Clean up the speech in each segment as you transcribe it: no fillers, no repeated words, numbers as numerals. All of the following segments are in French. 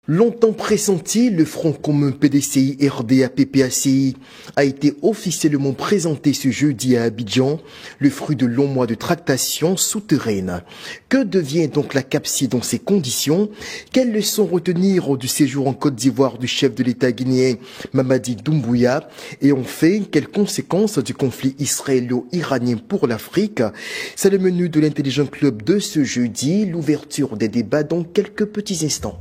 Longtemps pressenti, le Front commun PDCI RDA PPACI a été officiellement présenté ce jeudi à Abidjan, le fruit de longs mois de tractations souterraines. Que devient donc la CAPSI dans ces conditions? Quelles leçons retenir du séjour en Côte d'Ivoire du chef de l'État guinéen Mamadi Doumbouya? Et enfin, quelles conséquences du conflit israélo-iranien pour l'Afrique? C'est le menu de l'Intelligent Club de ce jeudi, l'ouverture des débats dans quelques petits instants.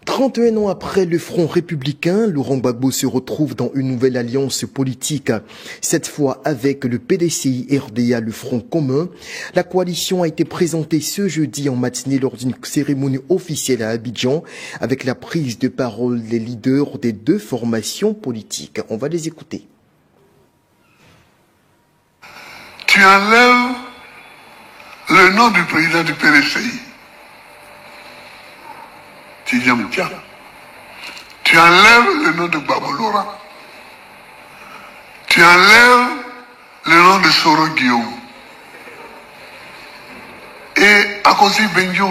31 ans après le Front républicain, Laurent Gbagbo se retrouve dans une nouvelle alliance politique, cette fois avec le PDCI RDA, le Front commun. La coalition a été présentée ce jeudi en matinée lors d'une cérémonie officielle à Abidjan, avec la prise de parole des leaders des deux formations politiques. On va les écouter. Tu enlèves le nom du président du PDCI. Tu enlèves le nom de Babolora. Tu enlèves le nom de Soro Guillaume. Et Akosi Benjo.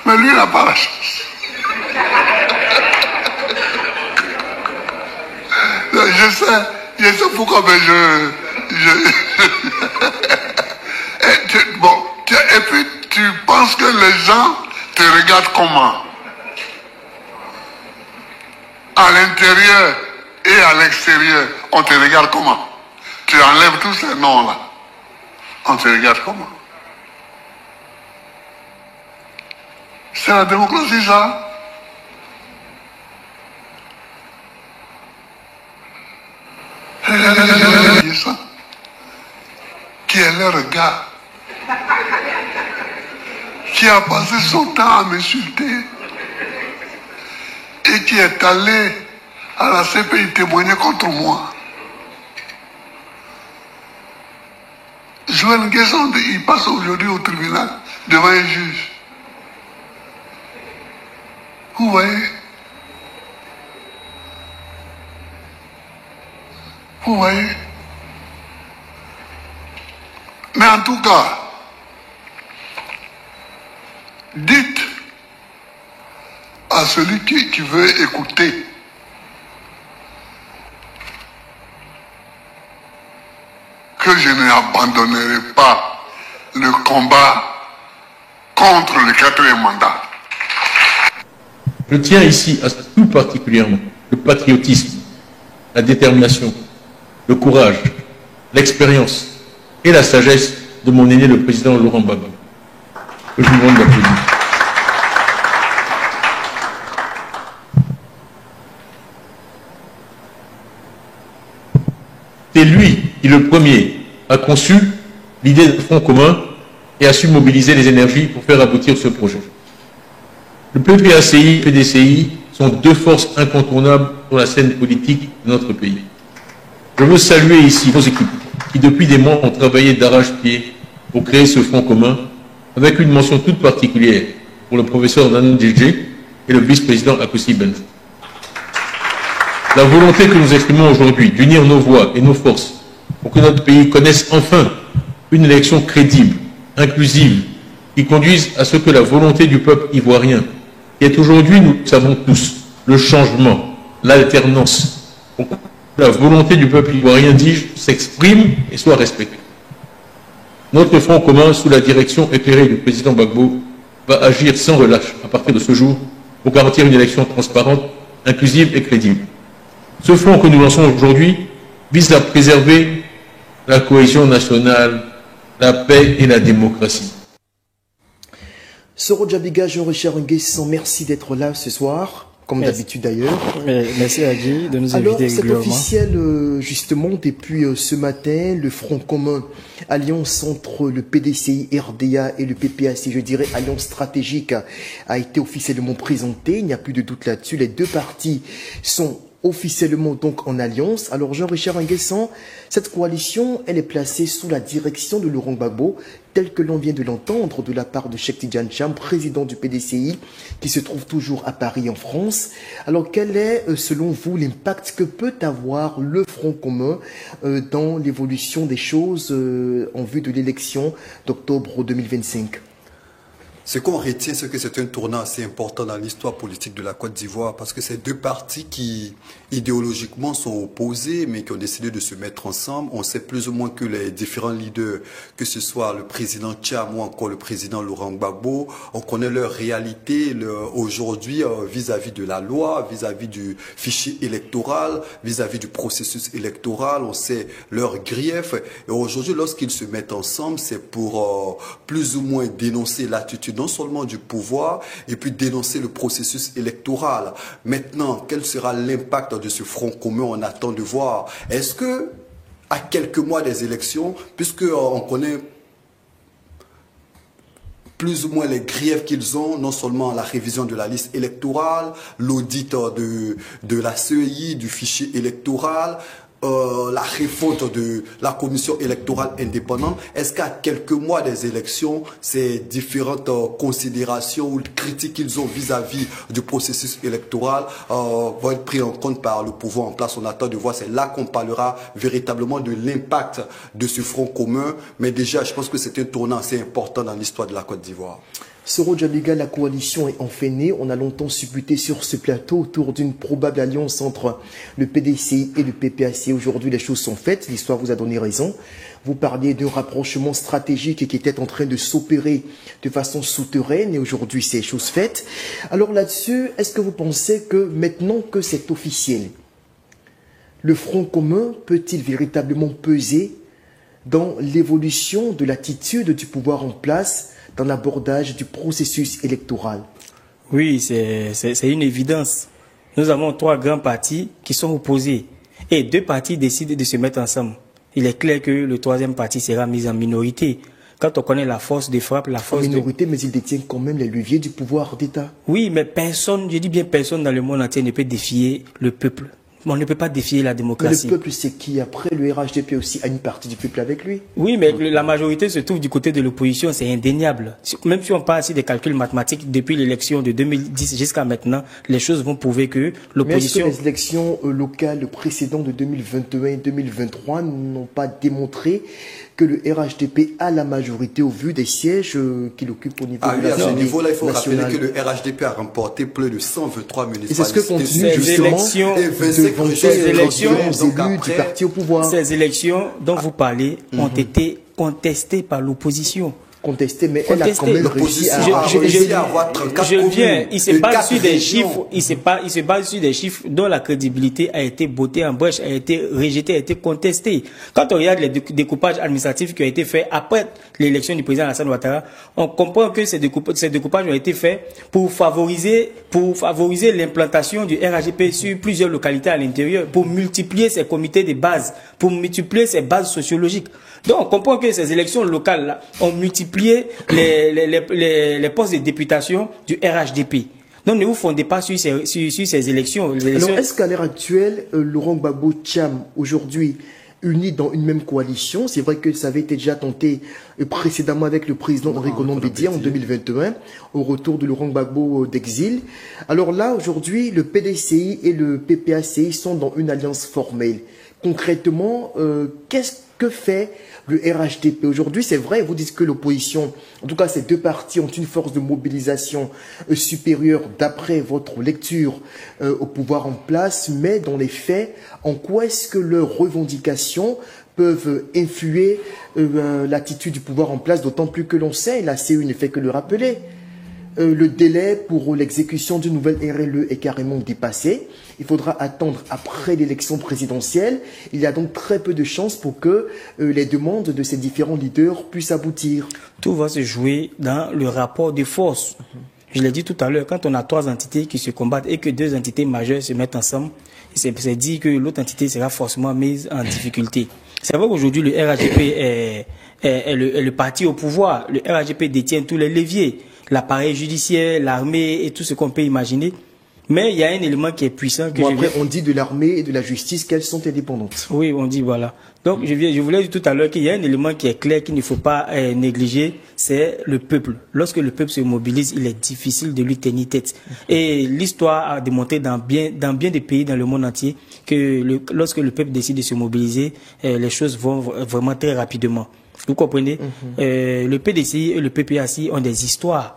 Mais lui, il n'a pas la chance. Je sais pourquoi, mais et puis tu penses que les gens te regardent comment? À l'intérieur et à l'extérieur, on te regarde comment? Tu enlèves tous ces noms-là. On te regarde comment? C'est la démocratie, ça. Qui est le regard, qui a passé son temps à m'insulter et qui est allé à la CPI témoigner contre moi. Joël Nguesson, il passe aujourd'hui au tribunal devant un juge. Vous voyez? Vous voyez? Mais en tout cas, dites à celui qui veut écouter que je n'abandonnerai pas le combat contre le 4e mandat. Je tiens ici à tout particulièrement le patriotisme, la détermination, le courage, l'expérience et la sagesse de mon aîné le président Laurent Gbagbo. Je vous demande d'applaudir. C'est lui qui, le premier, a conçu l'idée de front commun et a su mobiliser les énergies pour faire aboutir ce projet. Le PPACI et le PDCI sont deux forces incontournables sur la scène politique de notre pays. Je veux saluer ici nos équipes qui, depuis des mois, ont travaillé d'arrache-pied pour créer ce front commun, avec une mention toute particulière pour le professeur Nanou Djedje et le vice-président Akosi Benjo. La volonté que nous exprimons aujourd'hui d'unir nos voix et nos forces pour que notre pays connaisse enfin une élection crédible, inclusive, qui conduise à ce que la volonté du peuple ivoirien, qui est aujourd'hui, nous le savons tous, le changement, l'alternance, pour que la volonté du peuple ivoirien, dis-je, s'exprime et soit respectée. Notre front commun, sous la direction éclairée du président Gbagbo, va agir sans relâche à partir de ce jour pour garantir une élection transparente, inclusive et crédible. Ce front que nous lançons aujourd'hui vise à préserver la cohésion nationale, la paix et la démocratie. Soro Djabiga, Jean-Richard Nguesson, merci d'être là ce soir. Comme d'habitude d'ailleurs. Merci à Guy de nous inviter régulièrement. Alors, c'est officiel, justement, depuis ce matin, le Front commun, alliance entre le PDCI, RDA et le PPACI, je dirais alliance stratégique, a été officiellement présentée. Il n'y a plus de doute là-dessus. Les deux partis sont officiellement donc en alliance. Alors Jean-Richard Nguessan, cette coalition, elle est placée sous la direction de Laurent Gbagbo, tel que l'on vient de l'entendre de la part de Cheikh Tidiane Cham, président du PDCI, qui se trouve toujours à Paris en France. Alors quel est, selon vous, l'impact que peut avoir le Front commun dans l'évolution des choses en vue de l'élection d'octobre 2025? Ce qu'on retient, c'est que c'est un tournant assez important dans l'histoire politique de la Côte d'Ivoire parce que c'est deux partis qui, idéologiquement, sont opposés mais qui ont décidé de se mettre ensemble. On sait plus ou moins que les différents leaders, que ce soit le président Cham ou encore le président Laurent Gbagbo, on connaît leur réalité aujourd'hui vis-à-vis de la loi, vis-à-vis du fichier électoral, vis-à-vis du processus électoral. On sait leurs griefs. Et aujourd'hui, lorsqu'ils se mettent ensemble, c'est pour plus ou moins dénoncer l'attitude non seulement du pouvoir, et puis dénoncer le processus électoral. Maintenant, quel sera l'impact de ce front commun? On attend de voir. Est-ce que, à quelques mois des élections, puisqu'on connaît plus ou moins les griefs qu'ils ont, non seulement la révision de la liste électorale, l'audit de la CEI, du fichier électoral, la refonte de la commission électorale indépendante, est-ce qu'à quelques mois des élections, ces différentes considérations ou critiques qu'ils ont vis-à-vis du processus électoral vont être prises en compte par le pouvoir en place? On attend de voir, c'est là qu'on parlera véritablement de l'impact de ce front commun. Mais déjà, je pense que c'est un tournant assez important dans l'histoire de la Côte d'Ivoire. Soro Djaliga, la coalition est enfin née. On a longtemps supputé sur ce plateau autour d'une probable alliance entre le PDCI et le PPAC. Aujourd'hui, les choses sont faites. L'histoire vous a donné raison. Vous parliez d'un rapprochement stratégique qui était en train de s'opérer de façon souterraine et aujourd'hui, c'est chose faite. Alors là-dessus, est-ce que vous pensez que maintenant que c'est officiel, le Front commun peut-il véritablement peser dans l'évolution de l'attitude du pouvoir en place dans l'abordage du processus électoral? Oui, c'est une évidence. Nous avons trois grands partis qui sont opposés et deux partis décident de se mettre ensemble. Il est clair que le troisième parti sera mis en minorité. Quand on connaît la force de frappe, la force en minorité, mais il détient quand même les leviers du pouvoir d'État. Oui, mais personne, je dis bien personne dans le monde entier ne peut défier le peuple. On ne peut pas défier la démocratie. Mais le peuple, c'est qui? Après, le RHDP aussi a une partie du peuple avec lui. Oui, mais la majorité se trouve du côté de l'opposition, c'est indéniable. Même si on parle ici des calculs mathématiques, depuis l'élection de 2010 jusqu'à maintenant, les choses vont prouver que l'opposition... Mais est-ce que les élections locales précédentes de 2021 et 2023 n'ont pas démontré que le RHDP a la majorité au vu des sièges qu'il occupe au niveau de à ce niveau-là, il faut nationale. rappeler que le RHDP a remporté plus de 123 municipalités. Et c'est ce que continue justement ces élections du parti au pouvoir. Ces élections dont vous parlez ont été contestées par l'opposition. Contesté, mais elle a quand même réussi à avoir 34 je viens, il se base sur des régions. chiffres, il se base sur des chiffres dont la crédibilité a été bottée en brèche, a été rejetée, a été contestée. Quand on regarde les découpages administratifs qui ont été faits après l'élection du président Alassane Ouattara, on comprend que ces découpages ont été faits pour favoriser l'implantation du RHDP sur plusieurs localités à l'intérieur, pour multiplier ses comités de base, pour multiplier ses bases sociologiques. Donc on comprend que ces élections locales là ont multiplié les postes de députation du RHDP. Donc ne vous fondez pas sur ces élections. Alors est-ce qu'à l'heure actuelle, Laurent Gbagbo Cham, aujourd'hui, unis dans une même coalition, c'est vrai que ça avait été déjà tenté précédemment avec le président Henri Konan Bédié en 2021, au retour de Laurent Gbagbo d'exil. Alors là, aujourd'hui, le PDCI et le PPACI sont dans une alliance formelle. Concrètement, qu'est-ce que fait le RHDP aujourd'hui? C'est vrai, vous dites que l'opposition, en tout cas ces deux partis, ont une force de mobilisation supérieure d'après votre lecture au pouvoir en place, mais dans les faits, en quoi est-ce que leurs revendications peuvent influer l'attitude du pouvoir en place, d'autant plus que l'on sait, la CEI ne fait que le rappeler, le délai pour l'exécution d'une nouvelle RLE est carrément dépassé. Il faudra attendre après l'élection présidentielle. Il y a donc très peu de chances pour que les demandes de ces différents leaders puissent aboutir. Tout va se jouer dans le rapport de force. Je l'ai dit tout à l'heure, quand on a trois entités qui se combattent et que deux entités majeures se mettent ensemble, c'est dit que l'autre entité sera forcément mise en difficulté. C'est vrai qu'aujourd'hui, le RHDP est le parti au pouvoir. Le RHDP détient tous les leviers, l'appareil judiciaire, l'armée et tout ce qu'on peut imaginer. Mais il y a un élément qui est puissant. Que après, on dit de l'armée et de la justice qu'elles sont indépendantes. Oui, on dit voilà. Donc, je voulais dire tout à l'heure qu'il y a un élément qui est clair, qu'il ne faut pas négliger, c'est le peuple. Lorsque le peuple se mobilise, il est difficile de lui tenir tête. Et l'histoire a démontré dans bien des pays dans le monde entier que lorsque le peuple décide de se mobiliser, les choses vont vraiment très rapidement. Vous comprenez? Le PDCI et le PPACI ont des histoires.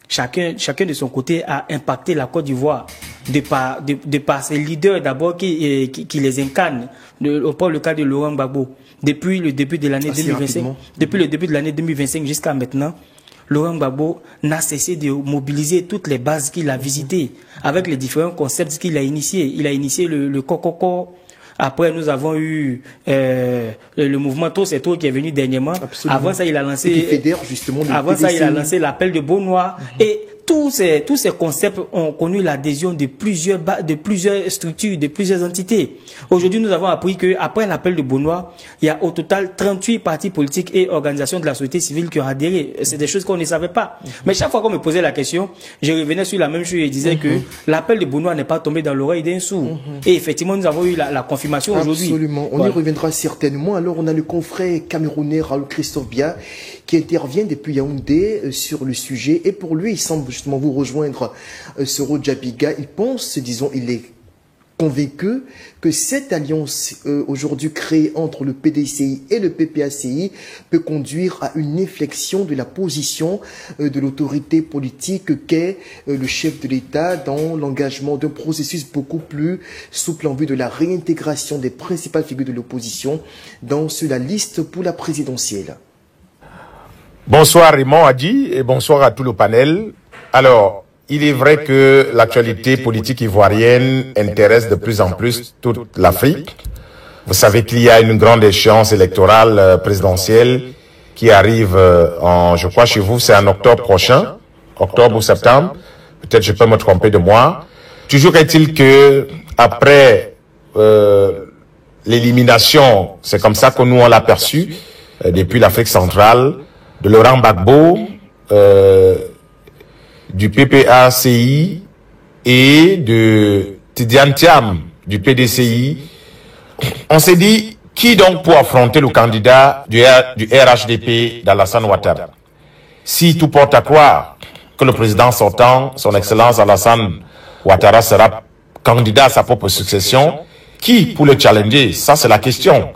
Chacun de son côté a impacté la Côte d'Ivoire de par ses leaders d'abord qui les incarnent. On prend le cas de Laurent Gbagbo. Depuis le début de l'année 2025 jusqu'à maintenant, Laurent Gbagbo n'a cessé de mobiliser toutes les bases qu'il a visitées avec les différents concepts qu'il a initiés. Il a initié le Kokoko. Après, nous avons eu le mouvement Trop c'est trop qui est venu dernièrement. Absolument. Avant ça, il a lancé. Qui fédère justement le avant PDCI. ça, il a lancé l'appel de Beaunois. Et tous ces concepts ont connu l'adhésion de plusieurs structures, de plusieurs entités. Aujourd'hui, nous avons appris que après l'appel de Beaunois, il y a au total 38 partis politiques et organisations de la société civile qui ont adhéré. C'est des choses qu'on ne savait pas. Mais chaque fois qu'on me posait la question, je revenais sur la même chose et disais que l'appel de Beaunois n'est pas tombé dans l'oreille d'un sourd. Et effectivement, nous avons eu la confirmation aujourd'hui. Absolument. On y reviendra certainement. Alors, on a le confrère camerounais Raoul Christophe Bia qui intervient depuis Yaoundé sur le sujet. Et pour lui, il semble justement vous rejoindre, Soro Djabiga. Il pense, disons, il est convaincu que cette alliance aujourd'hui créée entre le PDCI et le PPACI peut conduire à une inflexion de la position de l'autorité politique qu'est le chef de l'État dans l'engagement d'un processus beaucoup plus souple en vue de la réintégration des principales figures de l'opposition dans la liste pour la présidentielle. Bonsoir Raymond Adi et bonsoir à tout le panel. Alors, il est vrai que l'actualité politique ivoirienne intéresse de plus en plus toute l'Afrique. Vous savez qu'il y a une grande échéance électorale présidentielle qui arrive je crois chez vous, c'est en octobre prochain, octobre ou septembre. Peut-être je peux me tromper de mois. Toujours est-il que après l'élimination, c'est comme ça que nous on l'a perçu depuis l'Afrique centrale, de Laurent Gbagbo, du PPACI et de Tidiane Thiam du PDCI, on s'est dit, qui donc pour affronter le candidat du RHDP d'Alassane Ouattara? Si tout porte à croire que le président sortant, son excellence Alassane Ouattara, sera candidat à sa propre succession, qui pour le challenger? Ça c'est la question.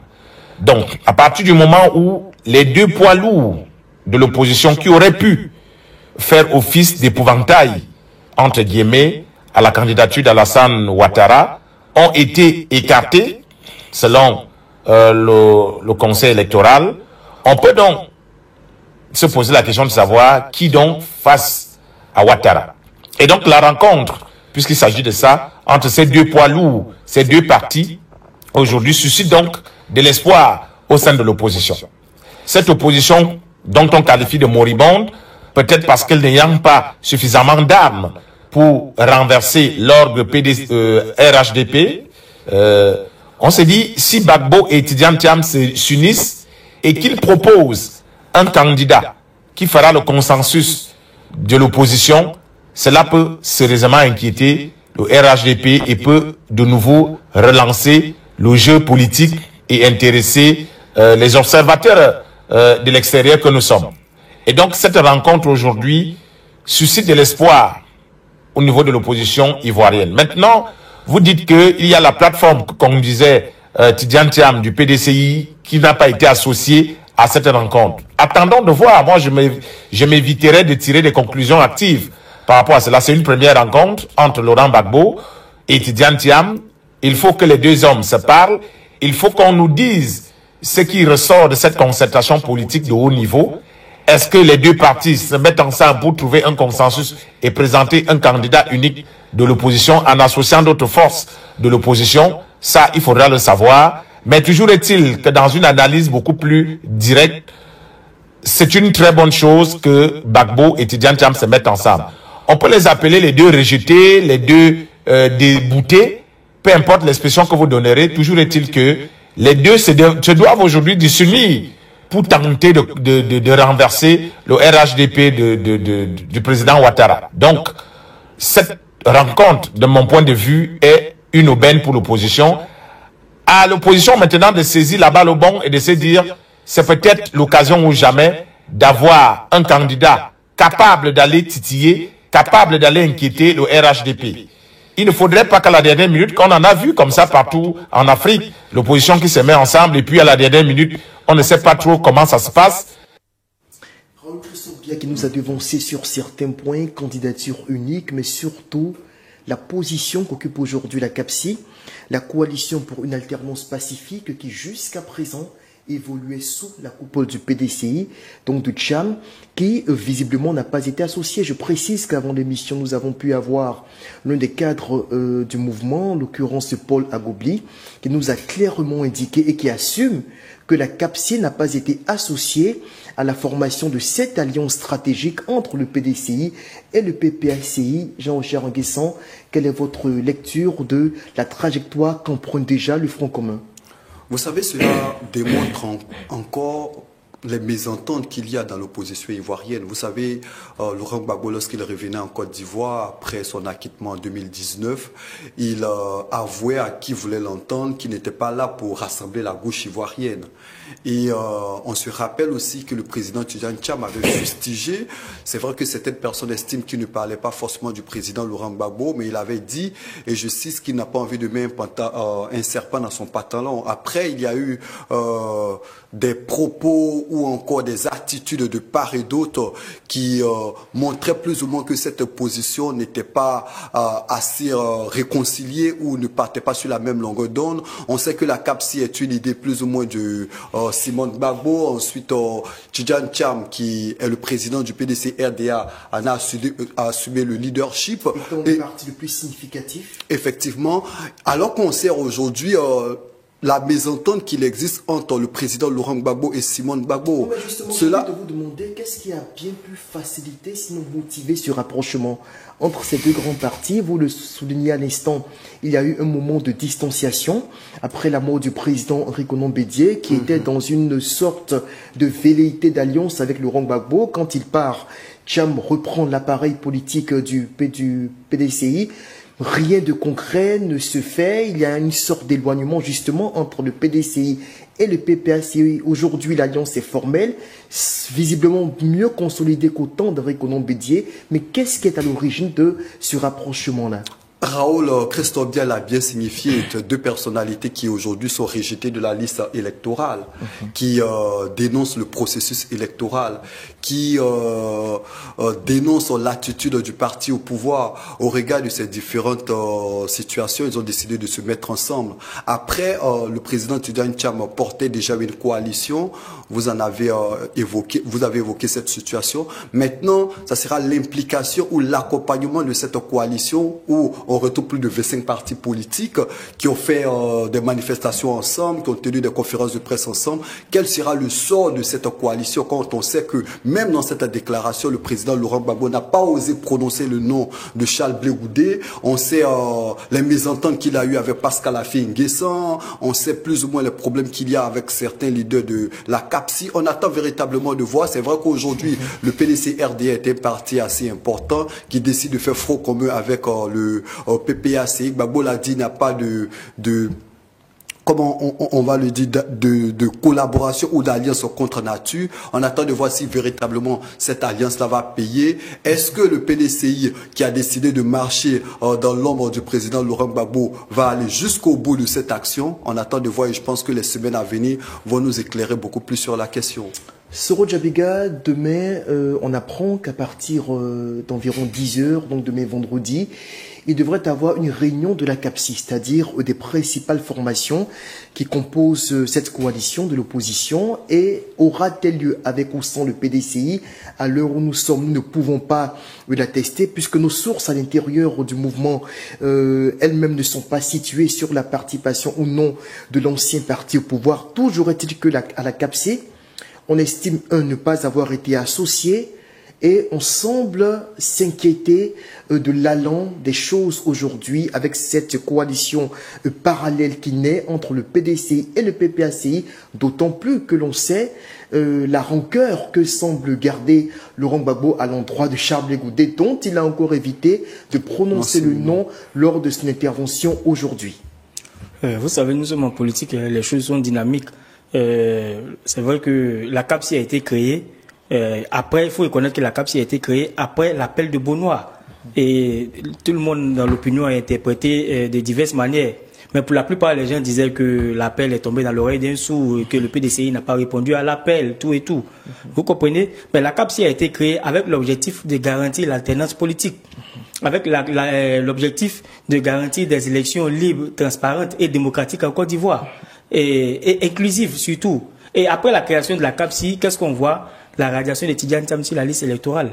Donc, à partir du moment où les deux poids lourds de l'opposition qui auraient pu faire office d'épouvantail, entre guillemets, à la candidature d'Alassane Ouattara, ont été écartés, selon le conseil électoral. On peut donc se poser la question de savoir qui donc face à Ouattara. Et donc la rencontre, puisqu'il s'agit de ça, entre ces deux poids lourds, ces deux partis, aujourd'hui suscite donc de l'espoir au sein de l'opposition. Cette opposition dont on qualifie de moribonde, peut-être parce qu'elle n'ayant pas suffisamment d'armes pour renverser l'orgue RHDP, on s'est dit, si Gbagbo et Tidiane Thiam s'unissent et qu'ils proposent un candidat qui fera le consensus de l'opposition, cela peut sérieusement inquiéter le RHDP et peut de nouveau relancer le jeu politique et intéresser les observateurs de l'extérieur que nous sommes. Et donc cette rencontre aujourd'hui suscite de l'espoir au niveau de l'opposition ivoirienne. Maintenant, vous dites qu'il y a la plateforme, comme disait Tidiane Thiam du PDCI, qui n'a pas été associée à cette rencontre. Attendons de voir. Moi, je m'éviterai de tirer des conclusions actives par rapport à cela. C'est une première rencontre entre Laurent Gbagbo et Tidiane Thiam. Il faut que les deux hommes se parlent. Il faut qu'on nous dise ce qui ressort de cette concertation politique de haut niveau. Est-ce que les deux partis se mettent ensemble pour trouver un consensus et présenter un candidat unique de l'opposition en associant d'autres forces de l'opposition? Ça, il faudra le savoir. Mais toujours est-il que dans une analyse beaucoup plus directe, c'est une très bonne chose que Gbagbo et Tidiane Thiam se mettent ensemble. On peut les appeler les deux rejetés, les deux déboutés, peu importe l'expression que vous donnerez. Toujours est-il que les deux se doivent aujourd'hui s'unir pour tenter de renverser le RHDP du président Ouattara. Donc, cette rencontre, de mon point de vue, est une aubaine pour l'opposition. À l'opposition maintenant de saisir la balle au bon et de se dire, c'est peut-être l'occasion ou jamais d'avoir un candidat capable d'aller titiller, capable d'aller inquiéter le RHDP. Il ne faudrait pas qu'à la dernière minute, qu'on en a vu comme ça partout en Afrique, l'opposition qui se met ensemble et puis à la dernière minute, on ne sait pas trop comment ça se passe. Raoul Christophe qui nous a devancé sur certains points, candidature unique, mais surtout la position qu'occupe aujourd'hui la CAPSI, la coalition pour une alternance pacifique qui jusqu'à présent évoluait sous la coupole du PDCI, donc du Tcham, qui visiblement n'a pas été associé. Je précise qu'avant l'émission, nous avons pu avoir l'un des cadres du mouvement, en l'occurrence Paul Agobli, qui nous a clairement indiqué et qui assume que la CAPSI n'a pas été associée à la formation de cette alliance stratégique entre le PDCI et le PPACI. Jean-Rocher Nguessan, quelle est votre lecture de la trajectoire qu'emprunte déjà le Front commun? Vous savez, cela démontre encore les mésententes qu'il y a dans l'opposition ivoirienne. Vous savez, Laurent Gbagbo, lorsqu'il revenait en Côte d'Ivoire, après son acquittement en 2019, il avouait à qui voulait l'entendre qu'il n'était pas là pour rassembler la gauche ivoirienne. Et on se rappelle aussi que le président Tidjane Tcham avait fustigé. C'est vrai que certaines personnes estiment qu'il ne parlait pas forcément du président Laurent Gbagbo, mais il avait dit, et je cite, qu'il n'a pas envie de mettre un serpent dans son pantalon. Après, il y a eu des propos ou encore des attitudes de part et d'autre qui montraient plus ou moins que cette position n'était pas assez réconciliée ou ne partait pas sur la même longueur d'onde. On sait que la CAPSI est une idée plus ou moins de Simon Gbagbo. Ensuite, Tidjane Tcham, qui est le président du PDC-RDA, en a assumé le leadership. Et parti le plus significatif. Effectivement. Alors qu'on sait aujourd'hui la mésentente qu'il existe entre le président Laurent Gbagbo et Simon Gbagbo. Cela de vous demander qu'est-ce qui a bien pu faciliter, sinon motiver ce rapprochement entre ces deux grands partis. Vous le soulignez à l'instant, il y a eu un moment de distanciation après la mort du président Henri Konan Bédié, qui était dans une sorte de velléité d'alliance avec Laurent Gbagbo. Quand il part, Tcham reprend l'appareil politique du PDCI. Rien de concret ne se fait. Il y a une sorte d'éloignement justement entre le PDCI et le PPACI. Aujourd'hui, l'alliance est formelle, visiblement mieux consolidée qu'au temps d'Henri Konan Bédié. Mais qu'est-ce qui est à l'origine de ce rapprochement-là? Raoul Christophe l'a bien signifié, deux personnalités qui aujourd'hui sont rejetées de la liste électorale, qui dénoncent le processus électoral, qui dénoncent l'attitude du parti au pouvoir. Au regard de ces différentes situations, ils ont décidé de se mettre ensemble. Après, le président Tidjane Tcham portait déjà une coalition. Vous avez évoqué cette situation. Maintenant, ça sera l'implication ou l'accompagnement de cette coalition où on retrouve plus de 25 partis politiques qui ont fait des manifestations ensemble, qui ont tenu des conférences de presse ensemble. Quel sera le sort de cette coalition quand on sait que même dans cette déclaration, le président Laurent Gbagbo n'a pas osé prononcer le nom de Charles Blé Goudé. On sait les mésententes qu'il a eu avec Pascal Affi Nguessan. On sait plus ou moins les problèmes qu'il y a avec certains leaders de la CAPSI. On attend véritablement de voir. C'est vrai qu'aujourd'hui, le PDC-RDA est un parti assez important qui décide de faire front commun avec le PPACI. Gbagbo l'a dit, n'a pas comment on va le dire, de collaboration ou d'alliance contre nature. On attend de voir si véritablement cette alliance-là va payer. Est-ce que le PDCI, qui a décidé de marcher dans l'ombre du président Laurent Gbagbo, va aller jusqu'au bout de cette action? On attend de voir et je pense que les semaines à venir vont nous éclairer beaucoup plus sur la question. Soro Djabiga, demain, on apprend qu'à partir d'environ 10 h, donc demain vendredi, il devrait avoir une réunion de la CAPSI, c'est-à-dire des principales formations qui composent cette coalition de l'opposition, et aura-t-elle lieu avec ou sans le PDCI? À l'heure où nous sommes, nous ne pouvons pas l'attester puisque nos sources à l'intérieur du mouvement elles-mêmes ne sont pas situées sur la participation ou non de l'ancien parti au pouvoir. Toujours est-il que à la CAPSI, on estime ne pas avoir été associé et on semble s'inquiéter de l'allant des choses aujourd'hui avec cette coalition parallèle qui naît entre le PDCI et le PPACI, d'autant plus que l'on sait la rancœur que semble garder Laurent Gbagbo à l'endroit de Charles Blé Goudé, dont il a encore évité de prononcer le nom lors de son intervention aujourd'hui. Vous savez, nous sommes en politique, les choses sont dynamiques. C'est vrai que la CAPSI a été créée. Après, il faut reconnaître que la CAPSI a été créée après l'appel de Beaunois. Et tout le monde dans l'opinion a interprété de diverses manières. Mais pour la plupart, les gens disaient que l'appel est tombé dans l'oreille d'un sourd et que le PDCI n'a pas répondu à l'appel, tout et tout. Vous comprenez? Mais la CAPSI a été créée avec l'objectif de garantir l'alternance politique, avec l'objectif de garantir des élections libres, transparentes et démocratiques en Côte d'Ivoire, et inclusives surtout. Et après la création de la CAPSI, qu'est-ce qu'on voit? La radiation de Tidjane Thiam sur la liste électorale.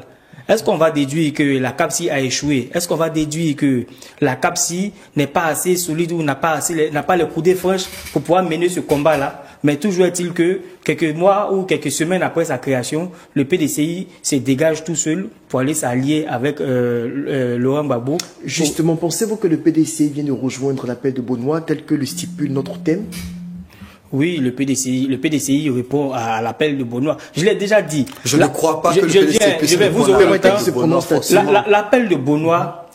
Est-ce qu'on va déduire que la CAPSI a échoué? Est-ce qu'on va déduire que la CAPSI n'est pas assez solide ou n'a pas les coudées franches pour pouvoir mener ce combat-là? Mais toujours est-il que quelques mois ou quelques semaines après sa création, le PDCI se dégage tout seul pour aller s'allier avec Laurent Gbagbo. Justement, pensez-vous que le PDCI vient de rejoindre l'appel de Beaunois tel que le stipule notre thème? Oui, le PDCI répond à l'appel de Beaunois. Je l'ai déjà dit. Je ne crois pas que le PDCI puisse répondre. L'appel de Beaunois,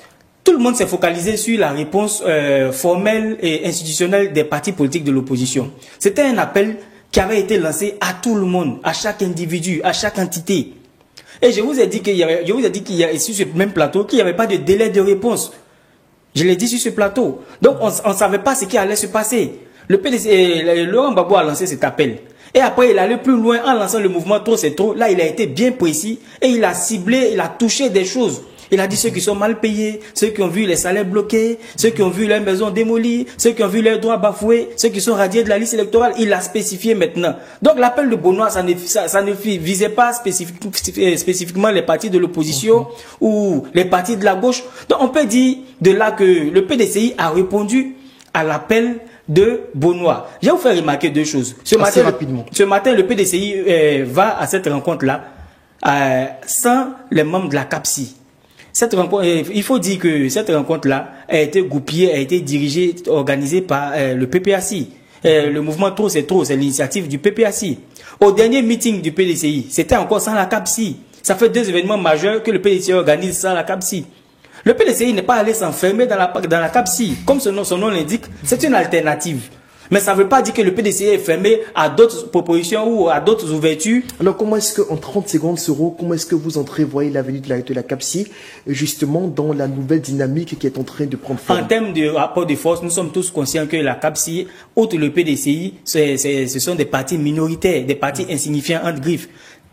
tout le monde s'est focalisé sur la réponse formelle et institutionnelle des partis politiques de l'opposition. C'était un appel qui avait été lancé à tout le monde, à chaque individu, à chaque entité. Et je vous ai dit qu'il y a sur ce même plateau qu'il n'y avait pas de délai de réponse. Je l'ai dit sur ce plateau. Donc on ne savait pas ce qui allait se passer. Le PDC, Laurent Gbagbo a lancé cet appel. Et après, il allait plus loin en lançant le mouvement Trop c'est trop. Là, il a été bien précis et il a ciblé, il a touché des choses. Il a dit ceux qui sont mal payés, ceux qui ont vu les salaires bloqués, ceux qui ont vu leurs maisons démolies, ceux qui ont vu leurs droits bafoués, ceux qui sont radiés de la liste électorale. Il l'a spécifié maintenant. Donc l'appel de Beaunois, ça ne visait pas spécifiquement les partis de l'opposition ou les partis de la gauche. Donc on peut dire de là que le PDCI a répondu à l'appel de Beaunois. Je vais vous faire remarquer deux choses. Ce matin, le PDCI va à cette rencontre-là sans les membres de la CAPSI. Cette rencontre, il faut dire que cette rencontre-là a été goupillée, a été dirigée, organisée par le PPACI. Le mouvement Trop c'est trop, c'est l'initiative du PPACI. Au dernier meeting du PDCI, c'était encore sans la CAPSI. Ça fait 2 événements majeurs que le PDCI organise sans la CAPSI. Le PDCI n'est pas allé s'enfermer dans la CAPSI. Comme son nom l'indique, c'est une alternative. Mais ça ne veut pas dire que le PDCI est fermé à d'autres propositions ou à d'autres ouvertures. Alors comment est-ce qu'en 30 secondes, Soro, comment est-ce que vous entrevoyez l'avenir de la CAPSI justement dans la nouvelle dynamique qui est en train de prendre forme? En termes de rapport de force, nous sommes tous conscients que la CAPSI, outre le PDCI, ce sont des partis minoritaires, des partis insignifiants entre griffes.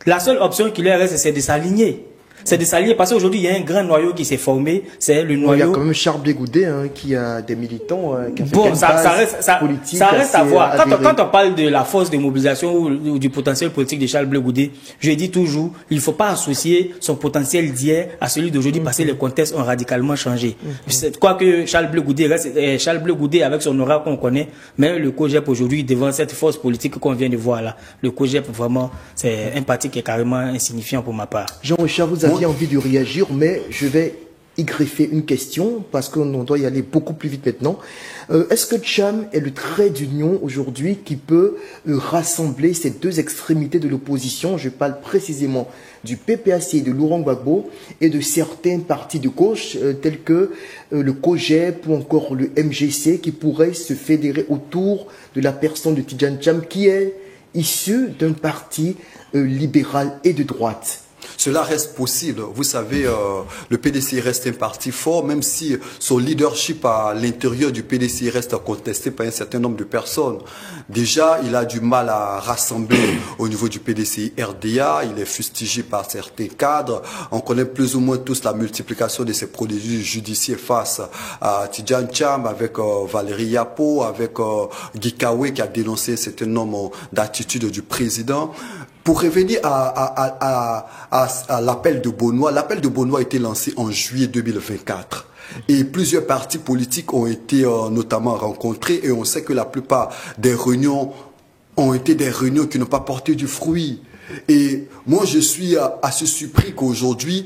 La seule option qui leur reste, c'est de s'aligner. C'est de s'allier parce qu'aujourd'hui il y a un grand noyau qui s'est formé, c'est le noyau. Il y a quand même Charles Blé Goudé qui a des militants qui bon, ça reste à voir. Quand on parle de la force de mobilisation ou du potentiel politique de Charles Blé Goudé, je dis toujours, il ne faut pas associer son potentiel d'hier à celui d'aujourd'hui parce que les contextes ont radicalement changé. Quoique Charles Blé Goudé avec son aura qu'on connaît, mais le COJEP aujourd'hui devant cette force politique qu'on vient de voir là, le COJEP vraiment c'est un parti qui est carrément insignifiant pour ma part. Jean-Richard, vous avez envie de réagir, mais je vais y greffer une question parce qu'on doit y aller beaucoup plus vite maintenant. Est-ce que Thiam est le trait d'union aujourd'hui qui peut rassembler ces deux extrémités de l'opposition? Je parle précisément du PPACI et de Laurent Gbagbo et de certains partis de gauche tels que le COJEP ou encore le MGC qui pourraient se fédérer autour de la personne de Tidjane Thiam qui est issu d'un parti libéral et de droite. Cela reste possible. Vous savez, le PDCI reste un parti fort, même si son leadership à l'intérieur du PDCI reste contesté par un certain nombre de personnes. Déjà, il a du mal à rassembler au niveau du PDCI RDA. Il est fustigé par certains cadres. On connaît plus ou moins tous la multiplication de ces produits judiciaires face à Tidjane Thiam, avec Valérie Yapo, avec Guy Kawe qui a dénoncé un certain nombre d'attitudes du président. Pour revenir à l'appel de Beaunois, l'appel de Beaunois a été lancé en juillet 2024. Et plusieurs partis politiques ont été notamment rencontrés et on sait que la plupart des réunions ont été des réunions qui n'ont pas porté du fruit. Et moi, je suis assez surpris qu'aujourd'hui,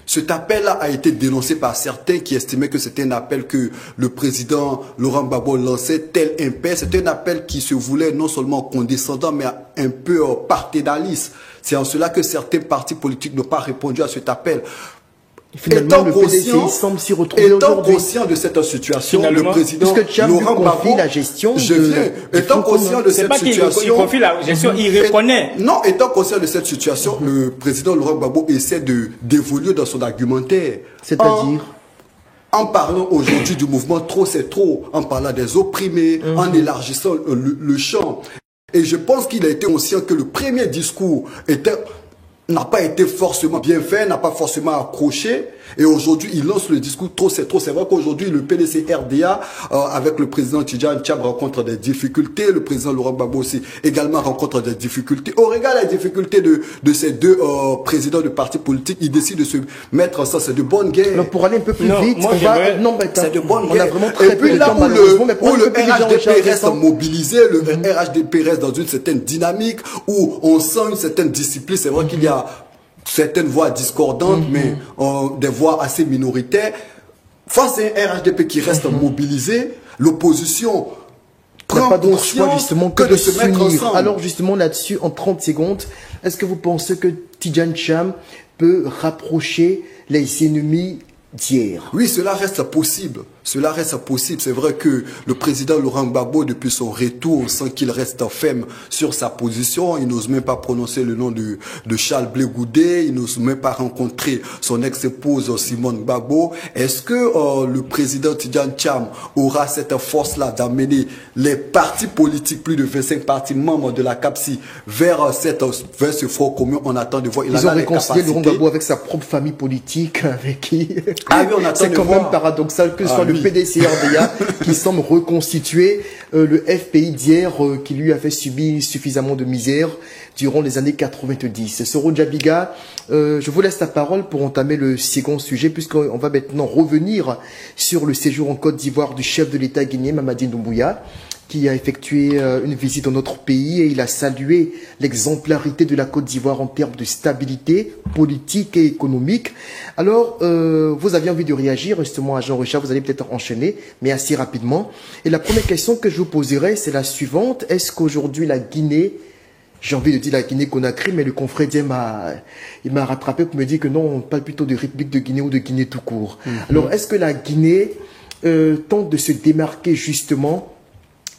cet appel-là a été dénoncé par certains qui estimaient que c'était un appel que le président Laurent Gbagbo lançait tel un père. C'était un appel qui se voulait non seulement condescendant, mais un peu paternaliste. C'est en cela que certains partis politiques n'ont pas répondu à cet appel. Finalement, le PDCI semble s'y retrouver aujourd'hui. Étant conscient de cette situation, finalement, le président Laurent Gbagbo, la gestion étant conscient de cette situation, il confie la gestion, il reconnaît. Non, étant conscient de cette situation, le président Laurent Gbagbo essaie d'évoluer dans son argumentaire. C'est-à-dire en parlant aujourd'hui du mouvement Trop c'est trop, en parlant des opprimés, en élargissant le champ. Et je pense qu'il a été conscient que le premier discours n'a pas été forcément bien fait, n'a pas forcément accroché. Et aujourd'hui, il lance le discours Trop c'est trop. C'est vrai qu'aujourd'hui, le PDC-RDA, avec le président Tidjane Thiam, rencontre des difficultés. Le président Laurent Gbagbo aussi également rencontre des difficultés. Au regard des difficultés de ces deux présidents de partis politiques, ils décident de se mettre ensemble. C'est de bonne guerre. Alors pour aller un peu plus vite, c'est de bonne guerre. Et puis là où le RHDP reste mobilisé, le RHDP reste dans une certaine dynamique, où on sent une certaine discipline. C'est vrai qu'il y a certaines voix discordantes, mais des voix assez minoritaires. Face à un RHDP qui reste mobilisé, l'opposition n'a pas donc choix justement que de se mettre ensemble. Alors justement là-dessus, en 30 secondes, est-ce que vous pensez que Tidjane Thiam peut rapprocher les ennemis d'hier? Oui, cela reste possible. Cela reste possible. C'est vrai que le président Laurent Gbagbo, depuis son retour, on sent qu'il reste ferme sur sa position. Il n'ose même pas prononcer le nom de Charles Blé Goudé. Il n'ose même pas rencontrer son ex-épouse Simone Gbagbo. Est-ce que le président Tidjane Thiam aura cette force-là d'amener les partis politiques, plus de 25 partis membres de la CAPSI, vers ce front commun? On attend de voir. Ils ont réconcilié Laurent Gbagbo avec sa propre famille politique, avec qui... Ah oui, on attend c'est quand même paradoxal que ce soit le PDC-RDA qui semble reconstituer le FPI d'hier qui lui a fait subir suffisamment de misère durant les années 90. Soro Djabiga, je vous laisse la parole pour entamer le second sujet, puisqu'on va maintenant revenir sur le séjour en Côte d'Ivoire du chef de l'État guinéen Mamadi Doumbouya, qui a effectué une visite dans notre pays et il a salué l'exemplarité de la Côte d'Ivoire en termes de stabilité politique et économique. Alors, vous aviez envie de réagir, justement, à Jean-Richard, vous allez peut-être enchaîner, mais assez rapidement. Et la première question que je vous poserai, c'est la suivante. Est-ce qu'aujourd'hui, la Guinée, j'ai envie de dire la Guinée-Conakry, mais le confrère il m'a rattrapé pour me dire que non, on parle plutôt de République de Guinée ou de Guinée tout court. Alors, est-ce que la Guinée tente de se démarquer justement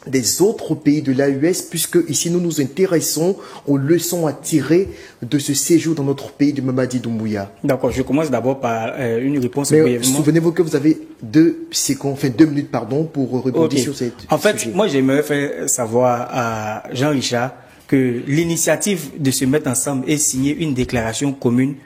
des autres pays de l'AES, puisque ici nous nous intéressons aux leçons à tirer de ce séjour dans notre pays de Mamadi Doumbouya? D'accord, je commence d'abord par une réponse brièvement. Souvenez-vous que vous avez 2 minutes pour rebondir sur cette En fait, moi j'aimerais faire savoir à Jean-Richard que l'initiative de se mettre ensemble et signer une déclaration commune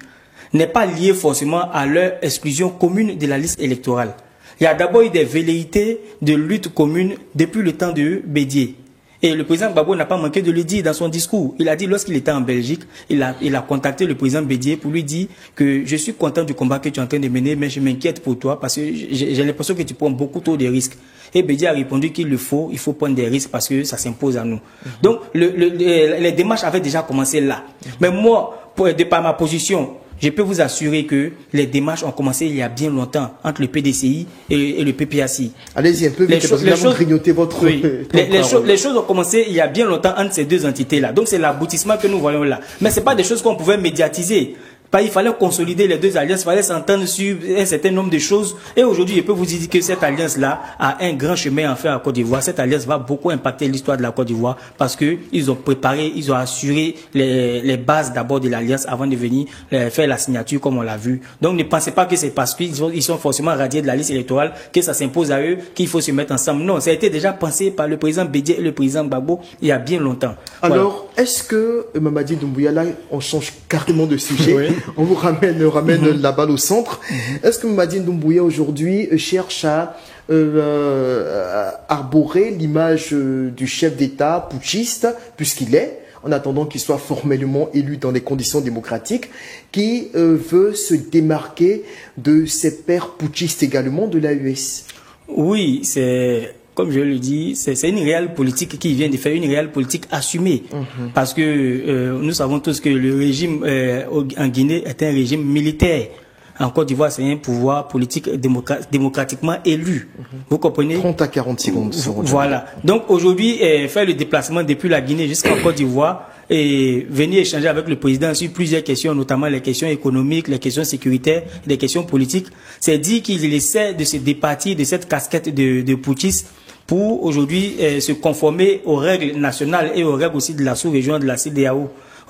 n'est pas liée forcément à leur exclusion commune de la liste électorale. Il y a d'abord eu des velléités de lutte commune depuis le temps de Bédié. Et le président Gbagbo n'a pas manqué de le dire dans son discours. Il a dit lorsqu'il était en Belgique, il a contacté le président Bédié pour lui dire que je suis content du combat que tu es en train de mener, mais je m'inquiète pour toi parce que j'ai l'impression que tu prends beaucoup trop de risques. Et Bédié a répondu qu'il il faut prendre des risques parce que ça s'impose à nous. Donc les démarches avaient déjà commencé là. Mais moi, de par ma position, je peux vous assurer que les démarches ont commencé il y a bien longtemps entre le PDCI et le PPACI. Allez-y un peu vite, parce que vous grignotez votre... Oui. Les choses ont commencé il y a bien longtemps entre ces deux entités-là. Donc c'est l'aboutissement que nous voyons là. Mais ce n'est pas des choses qu'on pouvait médiatiser. Il fallait consolider les deux alliances, il fallait s'entendre sur un certain nombre de choses. Et aujourd'hui, je peux vous dire que cette alliance-là a un grand chemin à faire à Côte d'Ivoire. Cette alliance va beaucoup impacter l'histoire de la Côte d'Ivoire parce qu'ils ont préparé, ils ont assuré les bases d'abord de l'alliance avant de venir faire la signature comme on l'a vu. Donc ne pensez pas que c'est parce qu'ils sont forcément radiés de la liste électorale que ça s'impose à eux qu'il faut se mettre ensemble. Non, ça a été déjà pensé par le président Bédié et le président Gbagbo il y a bien longtemps. Alors, est-ce que Mamadi Doumbouya, là, on change carrément de sujet? Oui. On vous ramène la balle au centre. Est-ce que Mamadi Doumbouya aujourd'hui cherche à arborer l'image du chef d'État putschiste, puisqu'il est, en attendant qu'il soit formellement élu dans des conditions démocratiques, qui veut se démarquer de ses pairs putschistes également de l'AES? Oui, comme je le dis, c'est une réelle politique qui vient de faire, une réelle politique assumée. Parce que nous savons tous que le régime en Guinée est un régime militaire. En Côte d'Ivoire, c'est un pouvoir politique démocratiquement élu. Vous comprenez? 30 à 40 secondes. Voilà. Donc aujourd'hui, faire le déplacement depuis la Guinée jusqu'en Côte d'Ivoire et venir échanger avec le président sur plusieurs questions, notamment les questions économiques, les questions sécuritaires, les questions politiques, c'est dire qu'il essaie de se départir de cette casquette de putschiste pour aujourd'hui se conformer aux règles nationales et aux règles aussi de la sous-région de la CEDEAO.